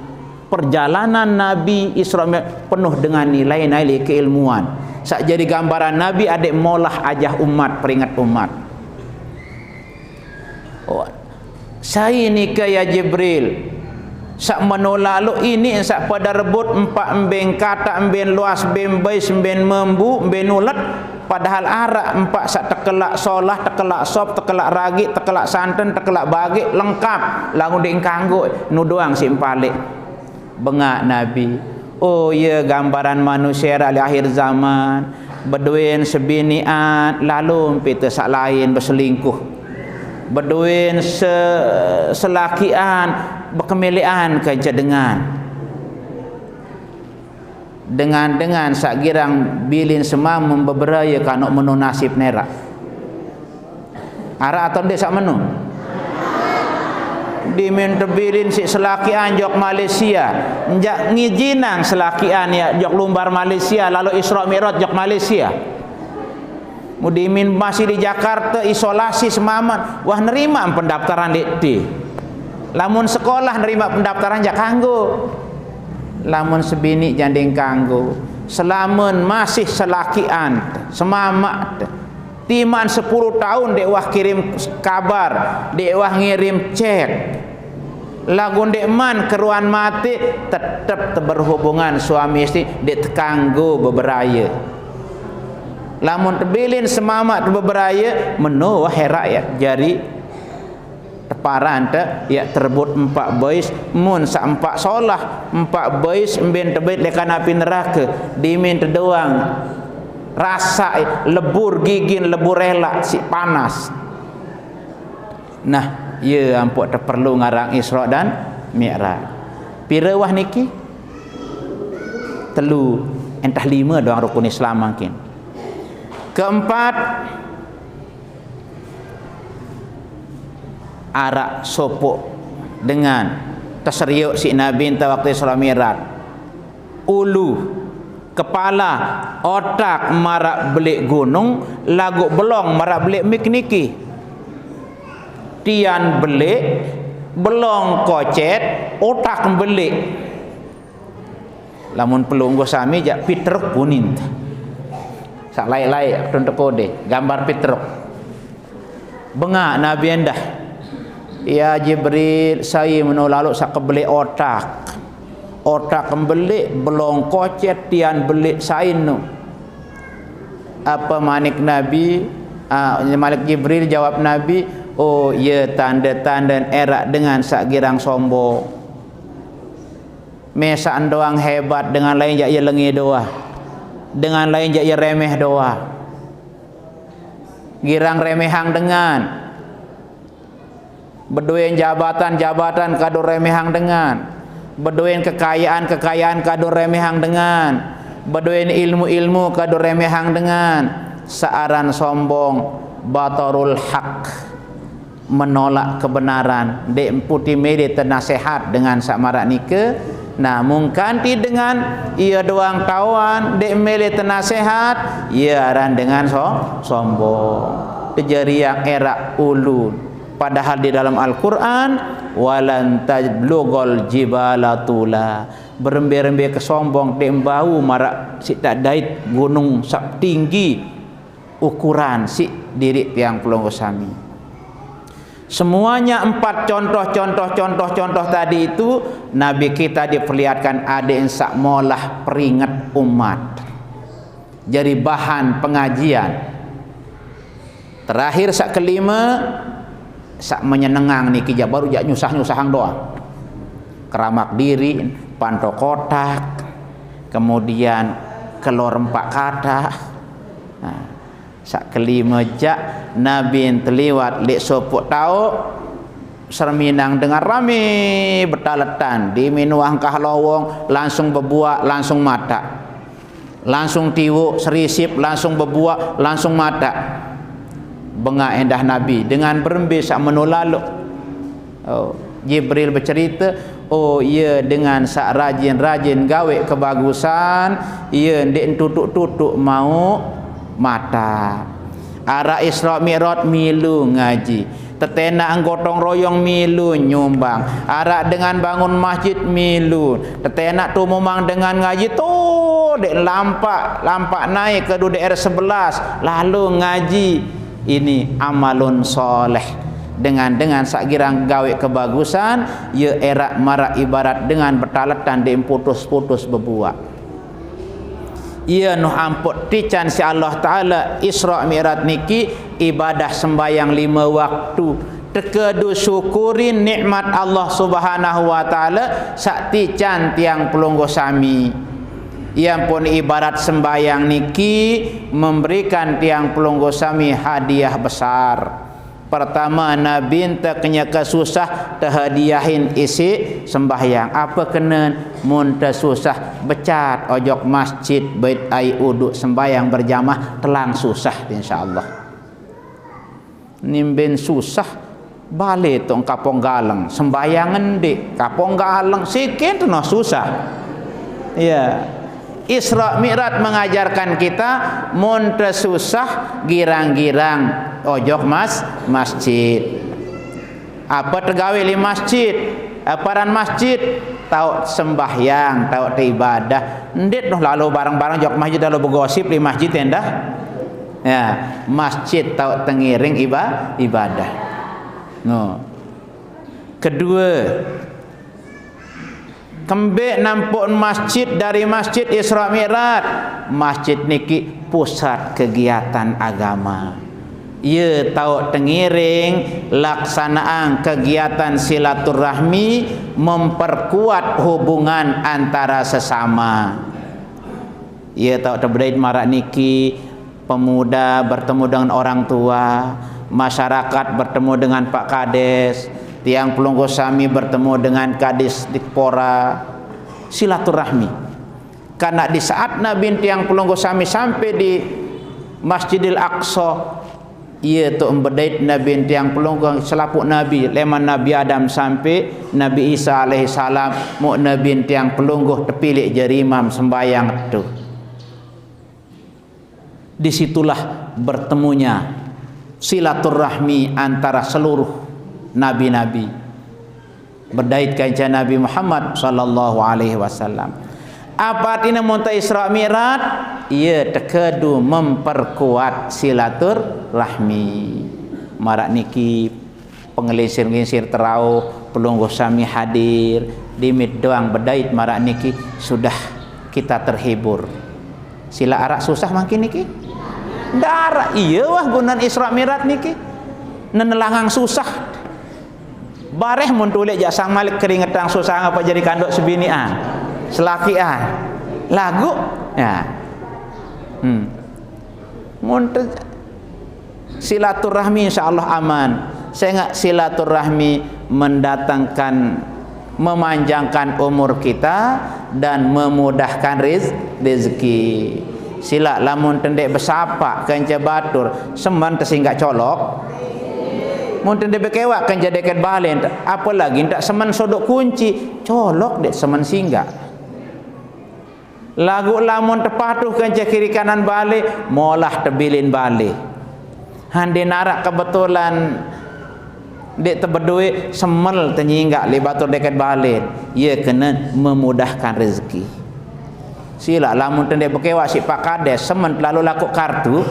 Perjalanan Nabi Isra Mi'raj penuh dengan nilai-nilai keilmuan. Sak jadi gambaran Nabi adik molah ajah umat, peringat umat. Oh, saya ni ke ya Jibril. Sak menolak lu ini sak pada rebut empat embeng kata embeng luas embeng bais embeng membu embeng ulet. Padahal arak empat sak tekelak solah, tekelak sop, tekelak ragi, tekelak santan, tekelak bagi lengkap. Lagu ding kanggo nu doang si empalik. Bengak Nabi, oh ya gambaran manusia di akhir zaman berduin sebinian lalu pita sak lain berselingkuh, berduin selakian berkemelian kerja dengan sak girang bilin semua membeberaya kanok menu nasib nerak arah atau dia sak menu diminta bilin si selakian jok Malaysia njak ngijinang selakian ya jok lumbar Malaysia lalu Isra Mi'raj jok Malaysia mudimin masih di Jakarta isolasi semaman wah nerima pendaftaran di lamun sekolah nerima pendaftaran jak kanggo lamun sebini janding kanggo selamun masih selakian semamak timan 10 tahun dek wah kirim kabar dek wah ngirim cek lagun dek man keruan mati tetap berhubungan suami istri dek kanggo beberaya lamun terbilin semamak beberaya menu wah rakyat jari teparan ya terbut empat bais mun sa empat solah empat bais emben tebet lekan api neraka dimin terdoang rasa lebur gigin lebur relak si panas. Nah ya ampuk terperlu ngarang Isra dan Mi'raj pira wah niki telu entah 5 doang rukun Islam mungkin. Keempat arak sopok dengan tasriuk si Nabi enta waktu Isra Mi'raj ulu kepala otak marak belik gunung lagu belong marak belik mikniki tian belik belong kocet otak belik lamun pelungguh sami jak pitruk kuning sak lai-lai tuntuk kode gambar pitruk bengak Nabi endah ya Jibril saya menolalu sak kebelik otak kembelik belong kocet tian belik sainu apa manik Nabi Malik Jibril jawab Nabi oh ya tanda-tanda erak dengan sak girang sombong mesaan doang hebat dengan lain jak ia lengi doa dengan lain jak ia remeh doa girang remehang dengan Berduin jabatan-jabatan kado remehang dengan, berduin kekayaan-kekayaan kado remehang dengan, berduin ilmu-ilmu kado remehang dengan, searan sombong, batarul haq, menolak kebenaran, dek putih mede ternasehat dengan sak marak nike. Nah, mungkin dengan ia doang tawan dek mele ternasehat, ia aran dengan sombong. Terjadi yang era ulun. Padahal di dalam Al-Quran, walan tajblugol jibala tula, berembe-rembe kesombong dek bau marak si tak dait gunung sak tinggi ukuran si diri tiang pelonggo sami. Semuanya 4 contoh tadi itu Nabi kita diperlihatkan ada yang sak molah peringat umat, jadi bahan pengajian. Terakhir sak kelima, sak menyenengang ni kijak baru jak nyusah-nyusahang doa. Keramak diri, panto kotak, kemudian kelor 4 kata. Nah, sak kelima jak Nabi terliwat lek sopok tau serminang dengan rame betaletan di minuang kah lowong langsung bebuak langsung mata, langsung tiwuk serisip langsung bebuak langsung mata. Bengak endah Nabi dengan berembe sak menolalu. Jibril bercerita, oh ia dengan sak rajin-rajin gawe kebagusan, ia ndek tutuk-tutuk mau mata. Ara Isra Mi'raj milu ngaji, tetena anggotong royong milu nyumbang, ara dengan bangun masjid milu, tetena tumumang dengan ngaji tu dek lampak naik ke daerah 11 lalu ngaji. Ini amalun soleh. Dengan sakirang gawe kebagusan, ya erak marak ibarat dengan bertalatan di putus-putus bebuak. Ia nuh amput tican si Allah Ta'ala Isra Mi'raj niki ibadah sembayang 5 waktu. Tekedu syukurin nikmat Allah Subhanahu wa Ta'ala sak tican tiang pelunggu sami. Yang pun ibarat sembayang niki memberikan tiang pelunggu sami hadiah besar. Pertama, Nabi enta kenya kesusah terhadiahin isi sembahyang. Apa kena mun susah becat ojok masjid bait ai uduk sembahyang berjamaah telang susah insyaallah. Nimben susah balik tong kapong galeng sembahyang ndik kapong galeng sikit tu noh susah. Ya. Isra Mi'raj mengajarkan kita mun susah girang-girang ojok masjid. Apa tegawe li masjid? Aparan masjid tau sembahyang, tau ibadah. Ndet noh lalu barang-barang jok masjid lalu bergosip di masjid endah. Ya, masjid tau tengiring ibadah. No. Kedua, kembek nampuk masjid dari masjid Isra Mi'raj. Masjid niki pusat kegiatan agama. Ia tahu tengiring laksanaan kegiatan silaturahmi, memperkuat hubungan antara sesama. Ia tahu terbedait marak niki pemuda bertemu dengan orang tua, masyarakat bertemu dengan Pak Kades, tiang pelunggu sami bertemu dengan Kadis Dikpora, silaturahmi. Karena di saat Nabi tiang pelunggu sami sampai di Masjidil Aqsa, ia tu embedait Nabi tiang pelunggu selaput Nabi leman Nabi Adam sampai Nabi Isa alaihi salam mu Nabi tiang pelunggu terpilih jadi imam sembayang tu. Disitulah bertemunya silaturahmi antara seluruh nabi-nabi. Berdait kanca Nabi Muhammad sallallahu alaihi wasallam. Apa artinya munta Isra Mi'raj? Ia tekedu memperkuat silaturahmi. Marak niki pengelisir-ngelisir terau pelunggu sami hadir dimit doang berdait marak niki sudah kita terhibur. Sila arak susah makin niki? Darah iya wah gunan Isra Mi'raj niki. Nenelangang susah. Bareh mun tulik jak sang Malik keringetang susah apa jadi kanduk sebinian. Selakian lagu ya. Mun silaturahmi insyaallah aman. Saya ingat silaturahmi mendatangkan, memanjangkan umur kita dan memudahkan rezeki. Sila lamun tendek bersapa kenca batur seman tersinggak colok, mun tendek bekewak kenca deket balen, apa lagi tak seman sodok kunci colok dek seman singgak. Lagu lamun terpatuh kenca kiri kanan balik molah terbilin balik. Handi narak kebetulan dek terberdua semel ternyinggak li batur deket balen, ia kena memudahkan rezeki. Sila lamun tendek bekewak si Pak Kades semen lalu laku kartu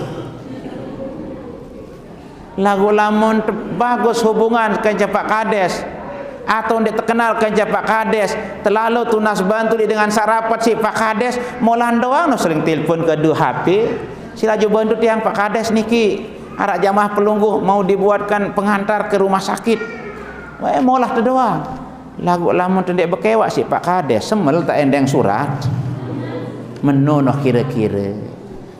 lagu lamun bagus hubungan kenca Pak Kades atau ndek terkenal kenca Pak Kades terlalu tunas bantu dengan sarapat si Pak Kades molan doang no sering telepon ke dua HP. Sila jo bantu tiang Pak Kades niki arak jamaah pelungguh mau dibuatkan penghantar ke rumah sakit. Wae molah tu doang. Lagu lamun tendek bekewak si Pak Kades semel tak endeng surat. Menonoh kira-kira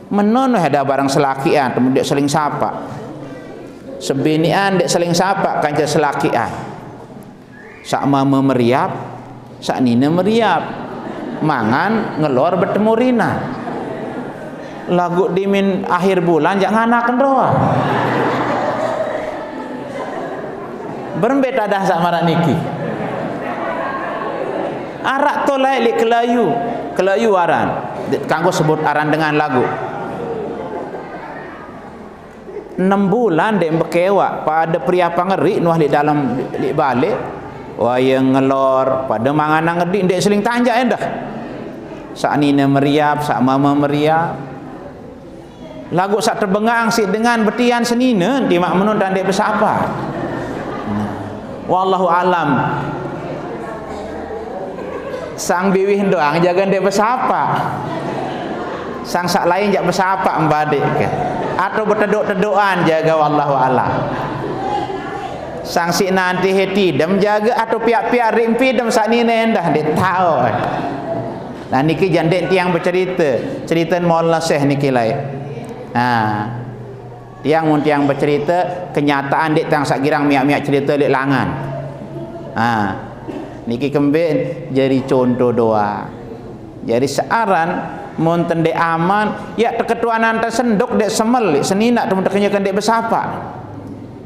menonoh ada barang selakian kemudian seling sapa sebinian dek seling sapa kanca selakian sak mama meriap sak nina meriap mangan ngelor bertemu rina lagu dimin akhir bulan jangan anakan doa berembet ada sak marak niki arak tolai li kelayu aran kanggo sebut aran dengan lagu 6 bulan dek bekewa pada pria pangeri nuah di dalam di balik wayang ngelor pada mangana ngedik dek seling tanjak endah sak nina meriap sak mama meriap lagu sak terbengang si dengan betian senina di mak menun dan dek bersapa wallahu alam sang biwih doang jaga dia bersapa sang sak lain jak bersapa embadik ke atau berteduk-tedukan jaga wallahu alam sang si nanti heti dem jaga atau pihak-pihak rimpi dem sak ni endah dia tahu nah niki jandek tiang bercerita cerita Maulana Syekh niki lain tiang mun tiang bercerita kenyataan dek tiang sak girang miak-miak cerita dek langan niki kembin jadi contoh doa. Jadi searan mun tendek aman ya keketuanan tersenduk dek semel senina temen kenyakan dek bersapa.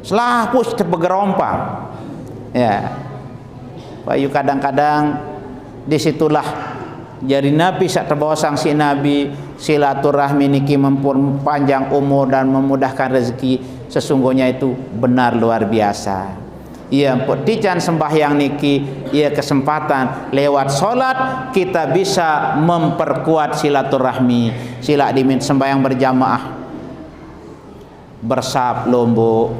Selapus terbegerompang. Ya. Payu kadang-kadang disitulah jadi nabi sak terbawa sanksi nabi silaturahmi niki memperpanjang umur dan memudahkan rezeki sesungguhnya itu benar luar biasa. Ia petican sembahyang niki ia kesempatan lewat solat kita bisa memperkuat silaturahmi sila dimin sembahyang berjamaah bersap lombok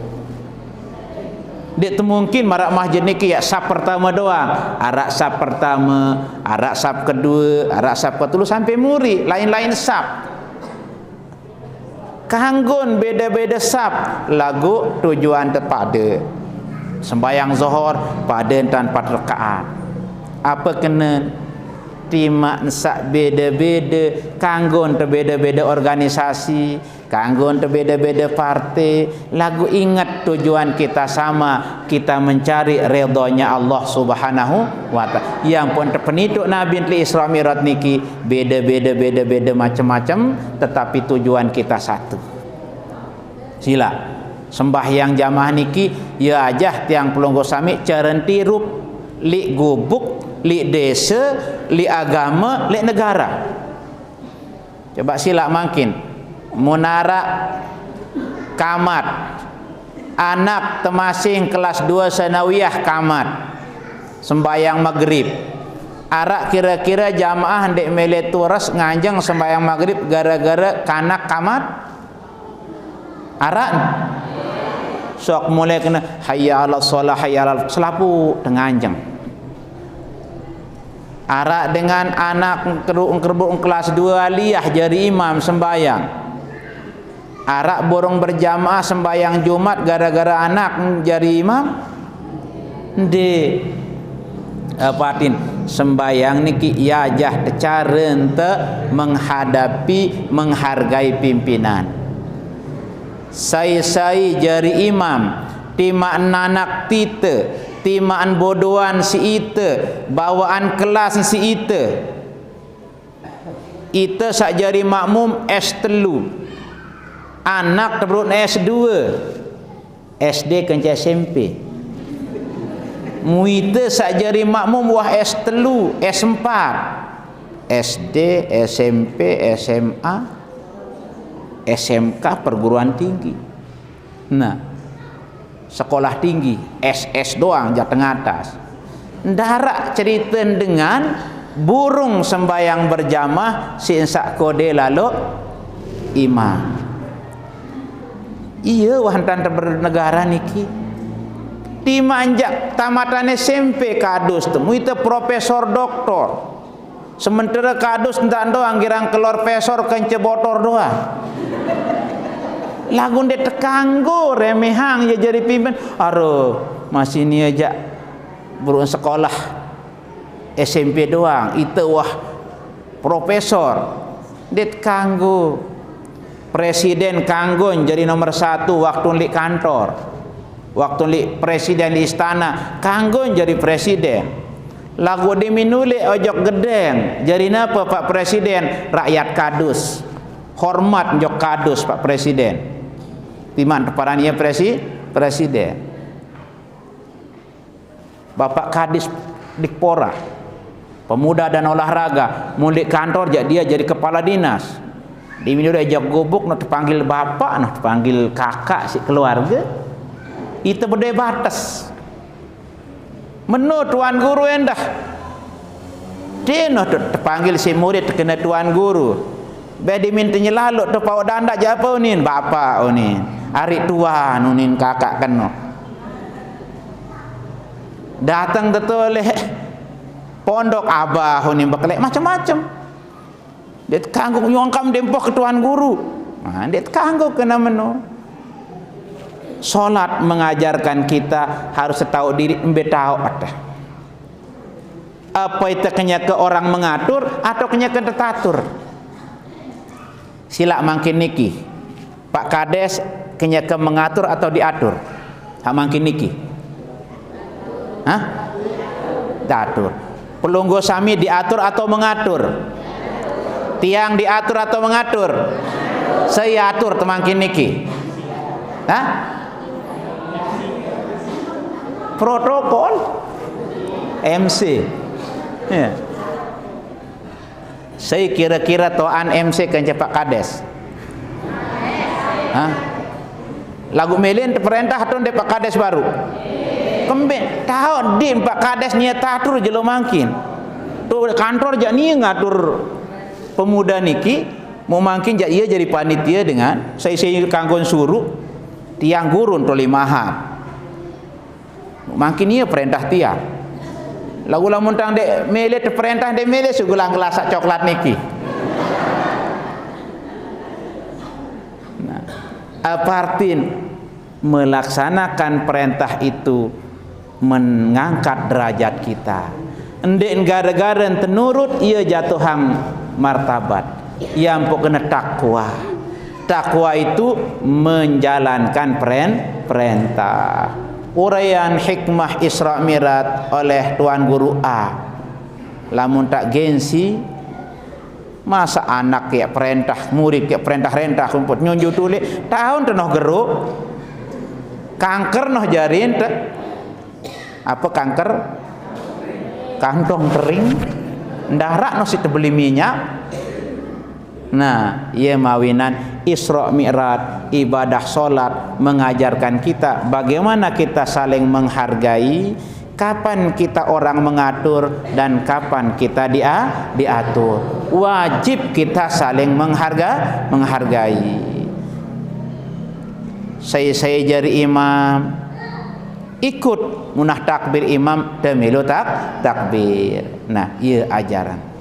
dia mungkin marak masjid niki ya sap pertama doang arak sap pertama arak sap kedua arak sap ketelu sampai muri lain-lain sap kanggon beda-beda sap lagu tujuan terpada sembahyang zuhur pada dan 4 rakaat apa kena timak sak beda-beda kanggon terbeda-beda organisasi kanggon terbeda-beda partai lagu ingat tujuan kita sama kita mencari redhonya Allah Subhanahu wa taala yang pun terpenituk Nabi Isra Mi'raj niki beda-beda macam-macam tetapi tujuan kita satu sila sembahyang jamaah niki ya ajah tiang pelonggo sami carenti rup li gubuk li desa li agama li negara coba sila makin munara kamat anak temasing kelas 2 sanawiyah kamat sembahyang maghrib arak kira-kira jamaah ndek mele turas nganjeng sembahyang maghrib gara-gara kanak kamat arak sok mulai kena hayya ala shalah hayya ala selapu tenganjeng arak dengan anak kerbuk kelas 2 aliyah jadi imam sembayang arak borong berjamaah sembayang Jumat gara-gara anak jadi imam de patin sembayang niki yajah cara ente menghargai pimpinan saya jari imam timaan nanak tita, timaan bodohan si ita, bawaan kelas si ita. Ita sak jari makmum S3, anak terus S2, SD kenca SMP. Muita sak jari makmum wah S3, S4, SD, SMP, SMA, SMK, perguruan tinggi. Nah, sekolah tinggi, SS doang, jateng atas. Ndarak cerita dengan burung sembayang berjamaah sinsak kode lalu imam. Iya wahantan bernegara niki. Di manjak tamatan SMP kadus temu itu profesor doktor. Sementara kadus ndak doang girang kelor profesor kence botor doang. Lagu dia tekanggo remehang ya jadi pimpin. Aduh masih ni aja burung sekolah SMP doang. Itu wah profesor. Dia tekanggo. Presiden kanggon jadi nomor 1 waktu li kantor. Waktu li presiden di istana kanggon jadi presiden. Lagu diminuli ojok gedeng. Jadi napa Pak Presiden? Rakyat kadus. Hormat njok kadus Pak Presiden. Timan teparannya presiden. Bapak Kadis Dikpora. Pemuda dan olahraga. Mulik kantor dia jadi kepala dinas. Diminuli ojok gubuk nak dipanggil bapak, nak dipanggil kakak si keluarga. Itu berdaya batas. Menu tuan guru endah. Dia nak terpanggil si murid kena tuan guru. Bedi mintanya lalu tu pau danda japa unin bapak unin. Ari tuan unin kakak kena. Datang betul pondok abah unin bekelek macam-macam. Dia kanggung nyongkam dempok ke tuan guru. Nah, dia kanggung kena menu. Solat mengajarkan kita harus tahu diri, tahu apa itu kenya ke orang mengatur atau kenya ke tetatur. Sila makin niki Pak Kades kenya ke mengatur atau diatur. Hak makin niki diatur. Pelunggu sami diatur atau mengatur? Tiang diatur atau mengatur? Saya atur temakin niki. Protokol MC ya. Saya kira-kira toan MC kan Pak Kades lagu melin perintah tu Pak Kades baru kembe tahu di Pak Kades niat atur je lo mangkin tu kantor jak ni ngatur pemuda niki mau mangkin jak ia jadi panitia dengan saya kanggon suruh tiang gurun tu limahan makin ia perintah tiang. Lagu lamun tang dek mele te perintah dek mele sugulang gelasak coklat niki. Nah, apartin melaksanakan perintah itu mengangkat derajat kita. Endek gara-gara tenurut ia jatuh hang martabat. Ia empuk kena takwa. Takwa itu menjalankan perintah. Uraian hikmah Isra Mi'raj oleh Tuan Guru A. Lamun tak gengsi, masa anak kayak perintah, murid kayak perintah rentah kumpul nyunju tulik tahun tenoh geruk kanker noh jarin apa kanker kantong kering ndarak noh situ beli minyak. Nah, ia mawinan Isra Mi'raj ibadah solat mengajarkan kita bagaimana kita saling menghargai, kapan kita orang mengatur dan kapan kita diatur. Wajib kita saling menghargai. Saya jadi imam, ikut munah takbir imam demilu takbir. Nah, ia ajaran.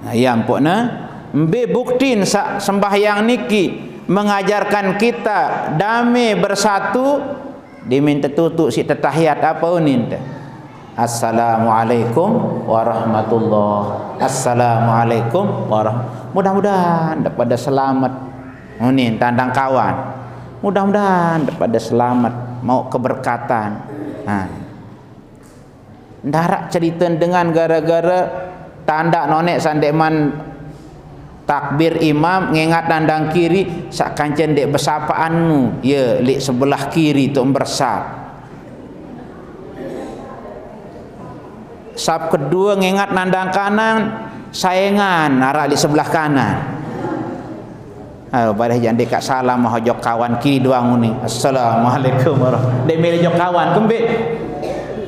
Nah, ya ampuna mbe buktiin sembahyang niki mengajarkan kita damai bersatu. Diminta tutup si tahiyat apa unin teh? Assalamualaikum warahmatullahi. Assalamualaikum warahmatullahi. Mudah-mudahan dapat selamat unin tandang kawan. Mudah-mudahan pada selamat, mau keberkatan. Ndarak cerita dengan gara-gara tanda nonek sandeman takbir imam ngingat nandang kiri sak kancen dek besapaanmu ya lik sebelah kiri tu bersap. Sap kedua ngingat nandang kanan sayangan arah di sebelah kanan. Pada jangan dekat salam mahajok kawan kiri doang ni. Assalamualaikum warahmatullahi. Dek milih jok kawan kembik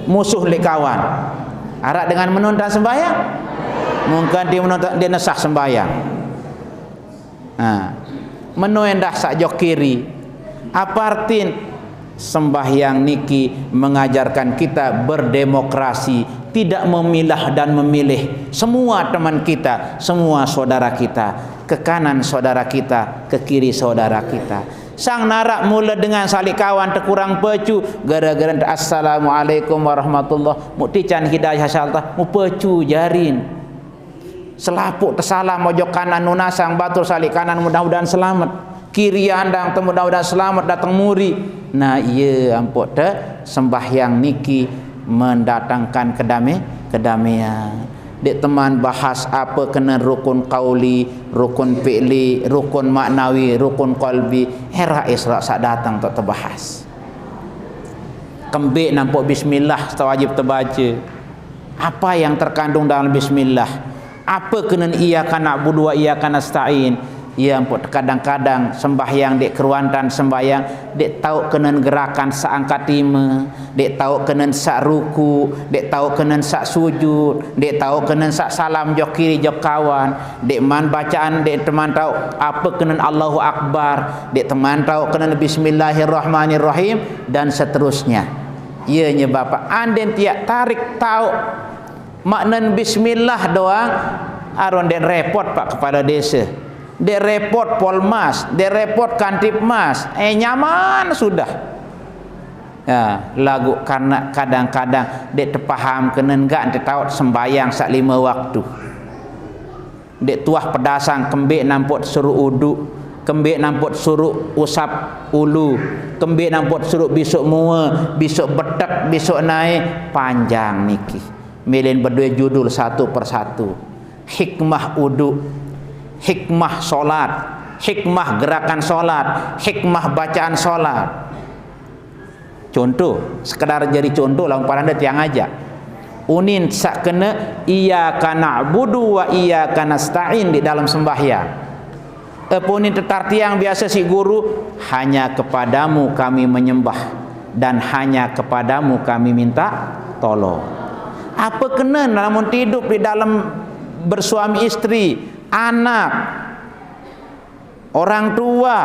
musuh lek kawan. Arah dengan menonton sembahyang. Mungkin dia menonton dia nesah sembahyang. Menuendah sak jok kiri. Apa artin sembahyang niki mengajarkan kita berdemokrasi, tidak memilah dan memilih semua teman kita, semua saudara kita, ke kanan saudara kita, ke kiri saudara kita. Sang narak mula dengan salik kawan terkurang pecu gara-gara assalamualaikum warahmatullahi muktican hidayah syallah mu pecu jarin selapuk tersalam mojok kanan nunasang batur salik kanan mudah-mudahan selamat kiri andang mudah-mudahan selamat datang muri. Nah iya ampuk te sembahyang niki mendatangkan kedamaian. Dek teman bahas apa kena rukun qauli, rukun fi'li, rukun maknawi, rukun qalbi. Hera Isra sak datang tak terbahas. Kembik nampak bismillah wajib terbaca. Apa yang terkandung dalam bismillah? Apa kena iyyaka na'budu wa iyyaka nasta'in? Ya ampun kadang-kadang sembahyang dek keruantan sembahyang dek tahu kena gerakan seangkat lima, dek tahu kena sak ruku, dek tahu kena sak sujud, dek tahu kena sak salam jok kiri jok kawan, dek man bacaan dek teman tahu apa kena Allahu Akbar, dek teman tahu kena Bismillahirrahmanirrahim dan seterusnya. Ianya Bapak anden tiak tarik tahu makna bismillah doang aron dek repot Pak kepala desa. Dia repot Polmas, dia repot Kantipmas, nyaman sudah. Ya, lagu karena kadang-kadang dia terpaham kena enggak dia tahu sembayang sak 5 waktu. Dia tuah pedasang kembik namput suruh uduk, kembik namput suruh usap ulu, kembik namput suruh besok mua, besok betek, besok naik panjang niki. Milin berdua judul satu persatu. Hikmah uduk, hikmah solat, hikmah gerakan solat, hikmah bacaan solat. Contoh, sekedar jadi contoh lah umpama anda tiang aja. Unin sak kena iyyaka na'budu wa iyyaka nasta'in di dalam sembahyang. Unin tetar tiang biasa si guru hanya kepadamu kami menyembah dan hanya kepadamu kami minta tolong. Apa kena namun hidup di dalam bersuami istri, anak, orang tua,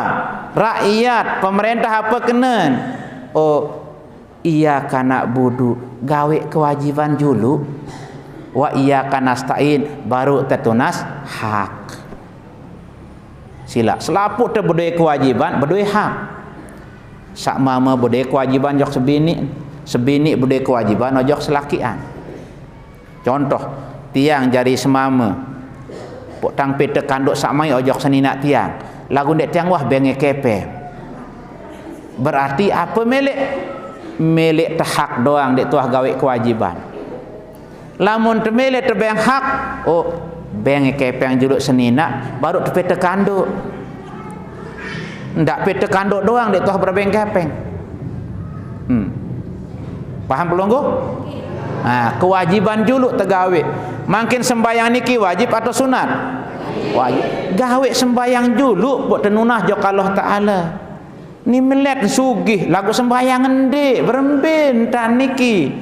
rakyat, pemerintah apa kena? Oh, iyyaka na'budu gawe kewajiban dulu, wa iyyaka nasta'in baru tertunas hak. Sila selaput berdua kewajiban, berdua hak. Sak mama berdua kewajiban jok sebini, sebini berdua kewajiban ojok selakian. Contoh, tiang jari semama pok tang pete kanduk sak mai ojok senina tiang lagu dek tiang wah benge kepe berarti apa milik hak doang dek tuah gawe kewajiban. Lamun temele tebeng hak oh benge kepeng juluk senina baru pete kanduk ndak pete kanduk doang dek tuah berbeng kepeng. Paham pelonggo? Nah, kewajiban juluk tegawe. Makin sembayang niki wajib atau sunat? Wajib. Gawe sembayang juluk buat tenunah jok Allah Ta'ala. Ni melet sugih lagu sembayang endi berembin tan niki.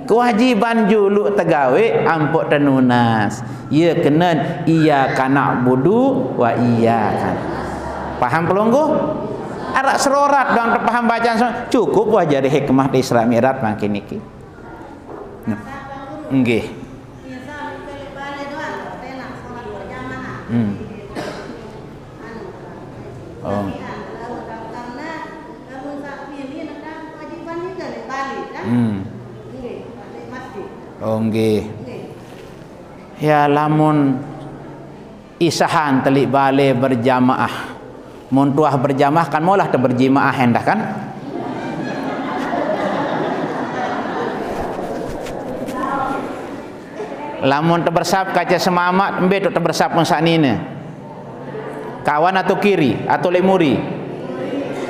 Kewajiban juluk tegawe ampuk tenunas. Ya kena iyyaka na'budu wa iyyaka. Paham pelonggo? Arak serorat dan terpaham bacaan cukup wah jadi hikmah di Isra Mi'raj makin niki. Nggih. Oh. Oh nggih. Ya lamun isahan telik balik berjamaah mun tuah berjamaah kan maulah berjamaah hendah kan. Lamun tebersap kaca semamat embe tu tebersap pun saknina. Kawan atau kiri atau lek muri?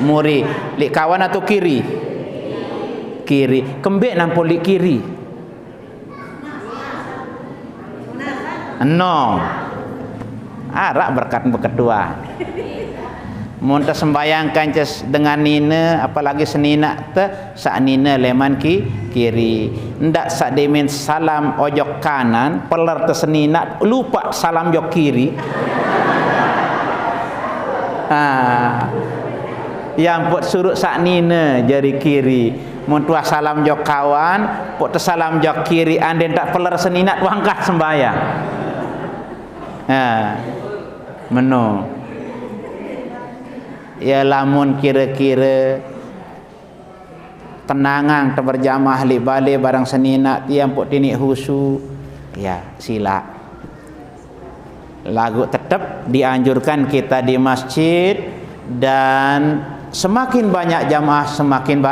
Muri. Lek kawan atau kiri? Kiri. Kembek nampol lek kiri. No. Arak berkat berketua. Mun tersembayangkan dengan nina apalagi senina te sak nina leman kiri. Ndak sak demen salam ojok kanan peler te senina lupa salam jok kiri. Yang put surut sak nina jari kiri. Mun tuah salam jok kawan, put te salam jok kiri anden tak peler senina tuangkah sembayang. Meno. Ya lamun kira-kira tenangang terberjamaah li balik barang senina tiang pok tinik husu ya sila lagu tetap dianjurkan kita di masjid dan semakin banyak jamaah semakin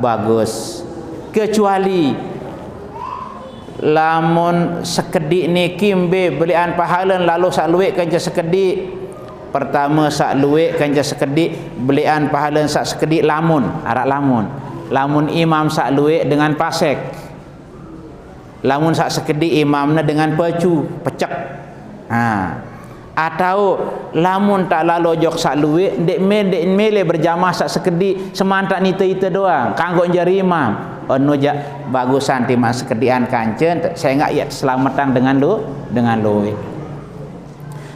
bagus kecuali lamun sekedik ni kimbe belian pahala lalu sak luwek kan sekedik. Pertama sak luwek kanja sekedik belian pahala sak sekedik lamun arak lamun imam sak luwek dengan pasek, lamun sak sekedik imamna dengan pecu pecek. Atau lamun tak lalu jok sak luwek dek mele berjamaah sak sekedik semantak nita doang kanggo jari imam ono jak bagusan timah sekedian kancen saya ngak ya selamatan dengan luwek.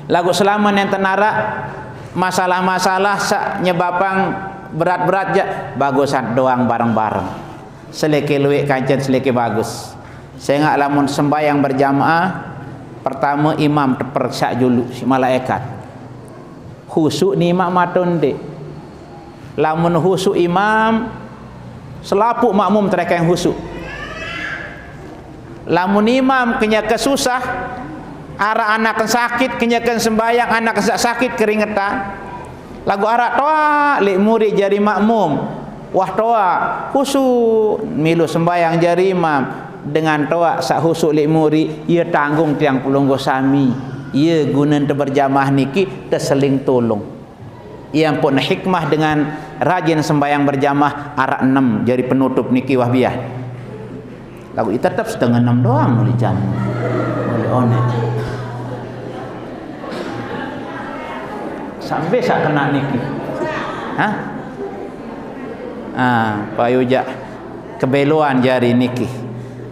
Lagu selama yang tenara masalah-masalah sak nyebabang berat-berat je bagusan doang bareng-bareng seleke luwek kancen seleke bagus. Saya ngak lamun sembahyang berjamaah pertama imam terperiksa dulu si malaikat khusuk ni imam matun dek. Lamun khusuk imam selapuk makmum tereka yang khusuk. Lamun imam kenya kesusah arak anak sakit kenyakan sembayang anak sakit keringetan lagu arak toa lek murid jari makmum wah toa khusuk milu sembayang jari imam dengan toa sak khusuk lek murid ia tanggung tiang pulunggo sami ia guna berjamaah niki terseling tolong ia pun hikmah dengan rajin sembayang berjamaah arak 6 jari penutup niki wahbiah lagu itu tetap setengah 6 doang boleh jam boleh onek sampai sak kena niki payujak kebeluan jari niki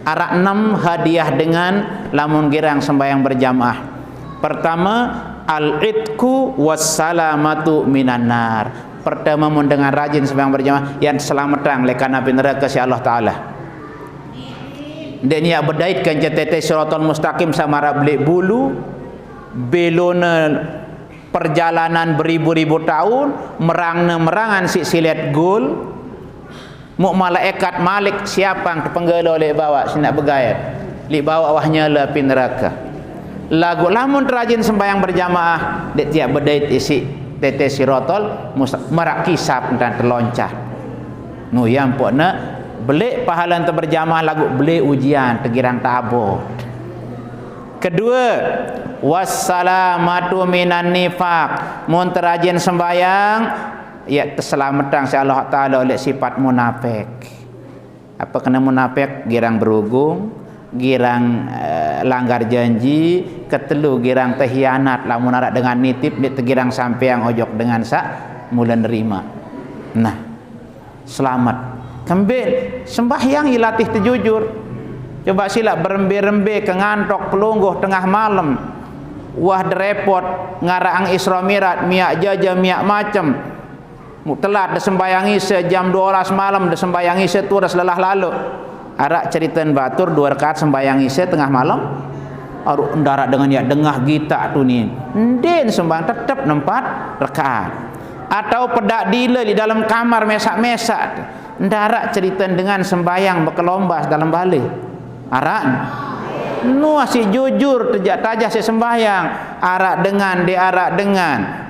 arak 6 hadiah dengan lamun girang sembahyang berjamaah. Pertama al-itku wassalamatu minan nar. Pertama mun dengan rajin sembahyang berjamaah yang selamatang lekan api neraka si Allah Taala. Dan ia berdaitkan catete siratal mustaqim sama rablik bulu belona perjalanan beribu-ribu tahun merangan si silet gul mu malaikat malik siapa yang penggelo oleh bawa sinak begayat li bawa wahnya le api neraka lagu lamun rajin sembahyang berjamaah dek tiap berdait isi tete siratal merak kisap dan terloncat nu yang pokna belik pahala untuk berjamaah lagu belik ujian tegirang ta'abud. Kedua wassalamatu minan nifaq mun terajin sembayang ya keselamatan si Allah Ta'ala oleh sifat munafik. Apa kena munafik? Girang berugung, girang langgar janji, ketelu girang terhianat lamun arak dengan nitip dia tegirang sampai yang ojok dengan sak mula nerima. Nah selamat kembali sembahyang ilatih terjujur. Coba silap berembe-rembe ke ngantok pelungguh tengah malam wah derepot ngarang Isra Mi'raj miak jaja miak macam telat desembayangi sejam 12 malam desembayangi setu dah selelah lalu arak ceritain batur 2 rakaat sembayangi se tengah malam aru ndarak dengan ya dengah gita tu ni ndin sembahyang tetap 4 rakaat atau pedak dila di dalam kamar mesak-mesak ndarak ceritain dengan sembahyang berkelombas dalam balik arak nu asyik jujur tajah si sembahyang arak dengan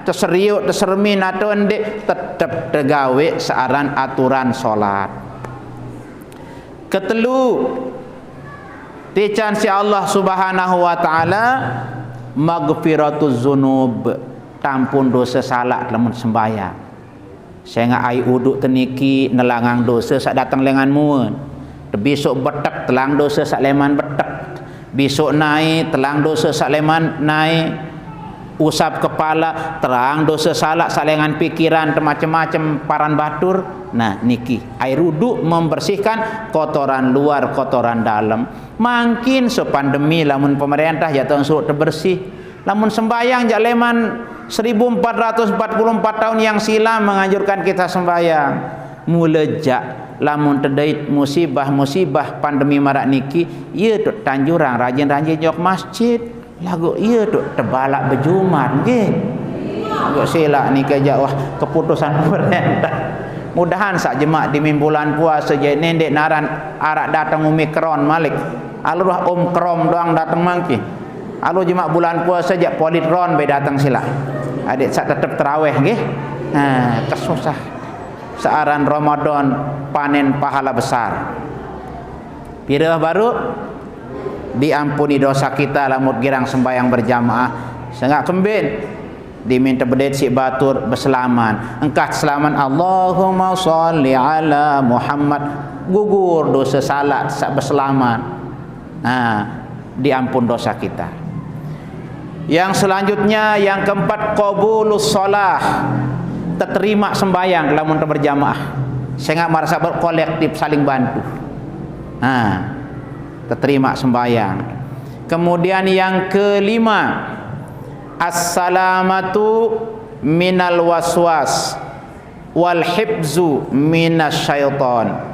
terseriuk tersermin atau endek tetap tergawe searan aturan solat. Ketelu tican si Allah Subhanahu wa taala maghfiratuz zunub, tampun dosa salah lamun sembahyang. Saya ai uduk teniki nelangang dosa sak datang lenganmu. Besok betek telang dosa sak leman betek. Besok naik telang dosa sak leman naik. Usap kepala terang dosa salah sak lengan pikiran macam-macam paran batur. Nah niki air uduk membersihkan kotoran luar kotoran dalam. Makin so pandemi lamun pemerintah jatuh suruh terbersih. Lamun sembahyang jak leman 1444 tahun yang silam menganjurkan kita sembahyang. Mulejak lamun terdait musibah-musibah pandemi marak niki, ia tu tanjurang rajin-rajin jok masjid. Lagu ia tu terbalak berjumat nggih. Lagu silak ni kejak wah keputusan pemerintah. Mudahan sak jemaah di bulan puasa je nendek naran arak datang Omikron malik. Alurah Omikron doang datang mangki. Alu jemaah bulan puasa jak politron be datang sila. Adik sak tetap tarawih nggih. Nah, tersusah. Searan Ramadan panen pahala besar. Pirah baru diampuni dosa kita lamun girang sembahyang berjamaah. Sengak kembin diminta bedet si batur berselaman. Engkah selaman Allahumma sholli ala Muhammad. Gugur dosa salat sak berselaman. Nah, diampun dosa kita. Yang selanjutnya yang keempat qabulus shalah, terima sembahyang lamun berjamaah. Saya merasa berkolektif saling bantu. Nah, terima sembahyang. Kemudian yang kelima as-salamatu minal waswas wal hifzu minasyaiton.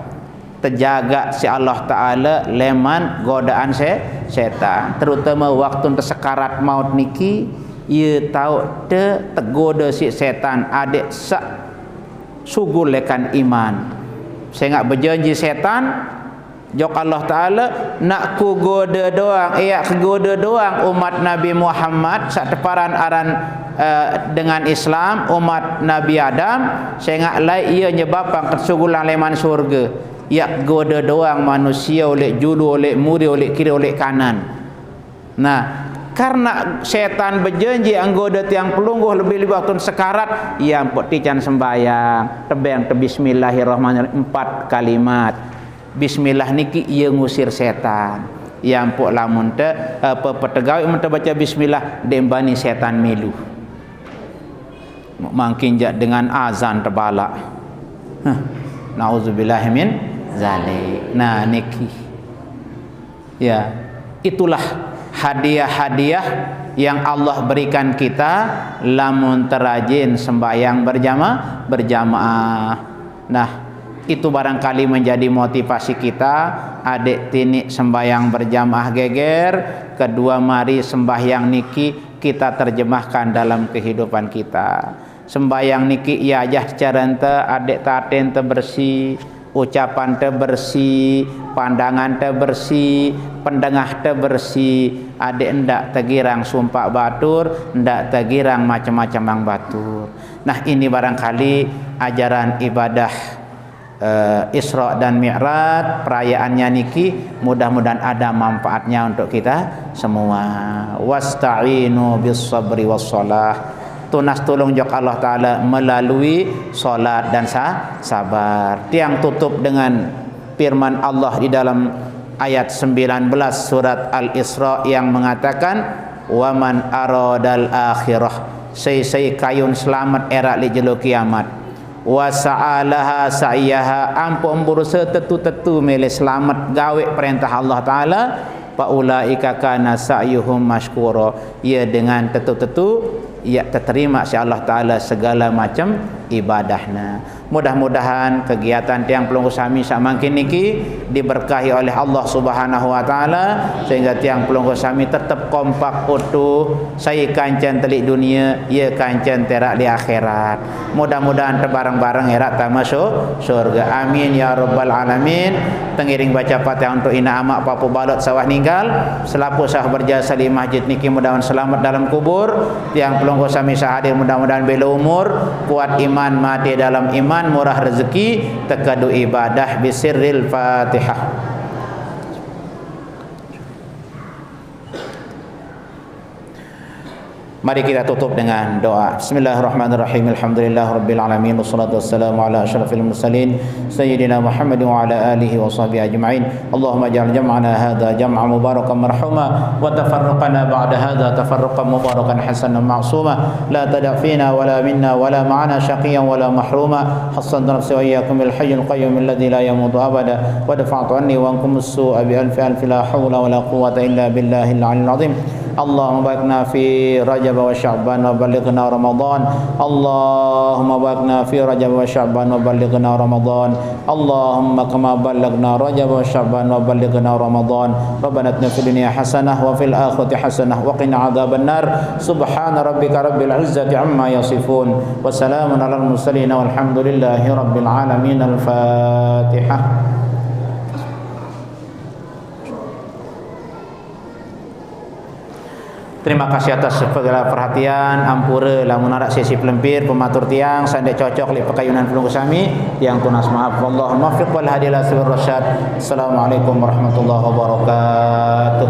Terjaga si Allah Ta'ala leman godaan setan, terutama waktu tersekarat maut niki ia tahu tergoda si setan adik sak sugul lekan iman. Saya nak berjanji setan jok Allah Ta'ala nak ku goda doang goda doang umat Nabi Muhammad sak teparan aran dengan Islam umat Nabi Adam. Saya nak lai ia nyebabkan kesugulan leman surga. Ya goda doang manusia oleh julu oleh muri oleh kiri oleh kanan. Nah, karena setan berjanji anggoda tiang pelungguh lebih-lebih waktu sekarat, ia ampun tican sembahyang, tebeng te bismillahirrahmanirrahim 4 kalimat. Bismillah niki ia ngusir setan. Ia ampun lamun te apa petegawai mun baca bismillah dembani setan milu. Mungkin dengan azan terbalak. Nauzubillahi min zalik. Nah niki ya itulah hadiah-hadiah yang Allah berikan kita lamun terajin sembahyang berjamaah. Nah itu barangkali menjadi motivasi kita. Adik tini sembahyang berjamaah geger, kedua mari sembahyang niki kita terjemahkan dalam kehidupan kita. Sembahyang niki ia ajah cara ente adik taten te bersih, ucapan te bersih, pandangan te bersih, pendengah te bersih. Adik ndak tegirang sumpah batur, ndak tegirang macam-macam yang batur. Nah ini barangkali ajaran ibadah Isra dan Mi'raj perayaannya niki, mudah-mudahan ada manfaatnya untuk kita semua. Wasta'inu bis sabri was shalah. Tunas tolong jok Allah Ta'ala melalui solat dan sabar. Tiang tutup dengan firman Allah di dalam ayat 19 surat Al-Isra yang mengatakan waman aradal akhirah, sei kayun selamat era li jelo kiamat, wa sa'alaha sa'iyaha ampun berusaha tetu mele selamat gawe perintah Allah Ta'ala, faulaika kana sa'yuhum mashkura, ia dengan tetu ia terima si Allah Ta'ala segala macam ibadahnya. Mudah-mudahan kegiatan tiang pelunggu sami samakin niki diberkahi oleh Allah Subhanahu wa taala sehingga tiang pelunggu sami tetap kompak utuh, saya kancan telik dunia, ia kancan terak di akhirat. Mudah-mudahan terbareng-bareng erat masuk surga. Amin ya rabbal alamin. Tengiring baca Fatihah untuk ina amak papu balot sawah ninggal, selaku sah berjasa di masjid niki mudah-mudahan selamat dalam kubur. Tiang pelunggu sami sahadir mudah-mudahan bela umur, kuat iman, mati dalam iman, murah rezeki, tekadu ibadah bisirril Fatihah. Mari kita tutup dengan doa. Bismillahirrahmanirrahim. Alhamdulillahirabbil alamin wassalatu wassalamu ala asyrafil mursalin sayyidina Muhammad wa ala alihi wa sahbihi ajma'in. Allahumma ij'al jam'ana hadza jam'an mubarakan marhuma wa tafarruqana ba'da hadza tafarruqan mubarakan hasanan ma'suma la tada' fina wala minna wala ma'ana syaqiyan wala mahruma. Hassantu nafsi wa iyyakum bil hayyil qayyum alladzi la yamutu abada wa dafa'tu anni wa ankum as-su'a bi alfi la hawla wala quwwata illa billahil 'aliyyil 'azim. Allahumma baikna fi Rajab wa Sya'ban wa balighna Ramadan. Allahumma baikna fi Rajab wa Sya'ban wa balighna Ramadan. Allahumma kama balaghna Rajab wa Sya'ban wa balighna Ramadan. Rabbana atina fid dunya hasanah wa fil akhirati hasanah wa qina adzaban nar. Subhana rabbika rabbil izzati amma yasifun wa salamun alal mursalin walhamdulillahi rabbil alamin. Al-Fatihah. Terima kasih atas segala perhatian. Ampura lamun ada sesi pelempir pematur tiang sandek cocok li pakayunan pelunggu sami yang tunas maaf. Wallahu muwaffiq wal hadi ila sabil rasyad. Assalamualaikum warahmatullahi wabarakatuh.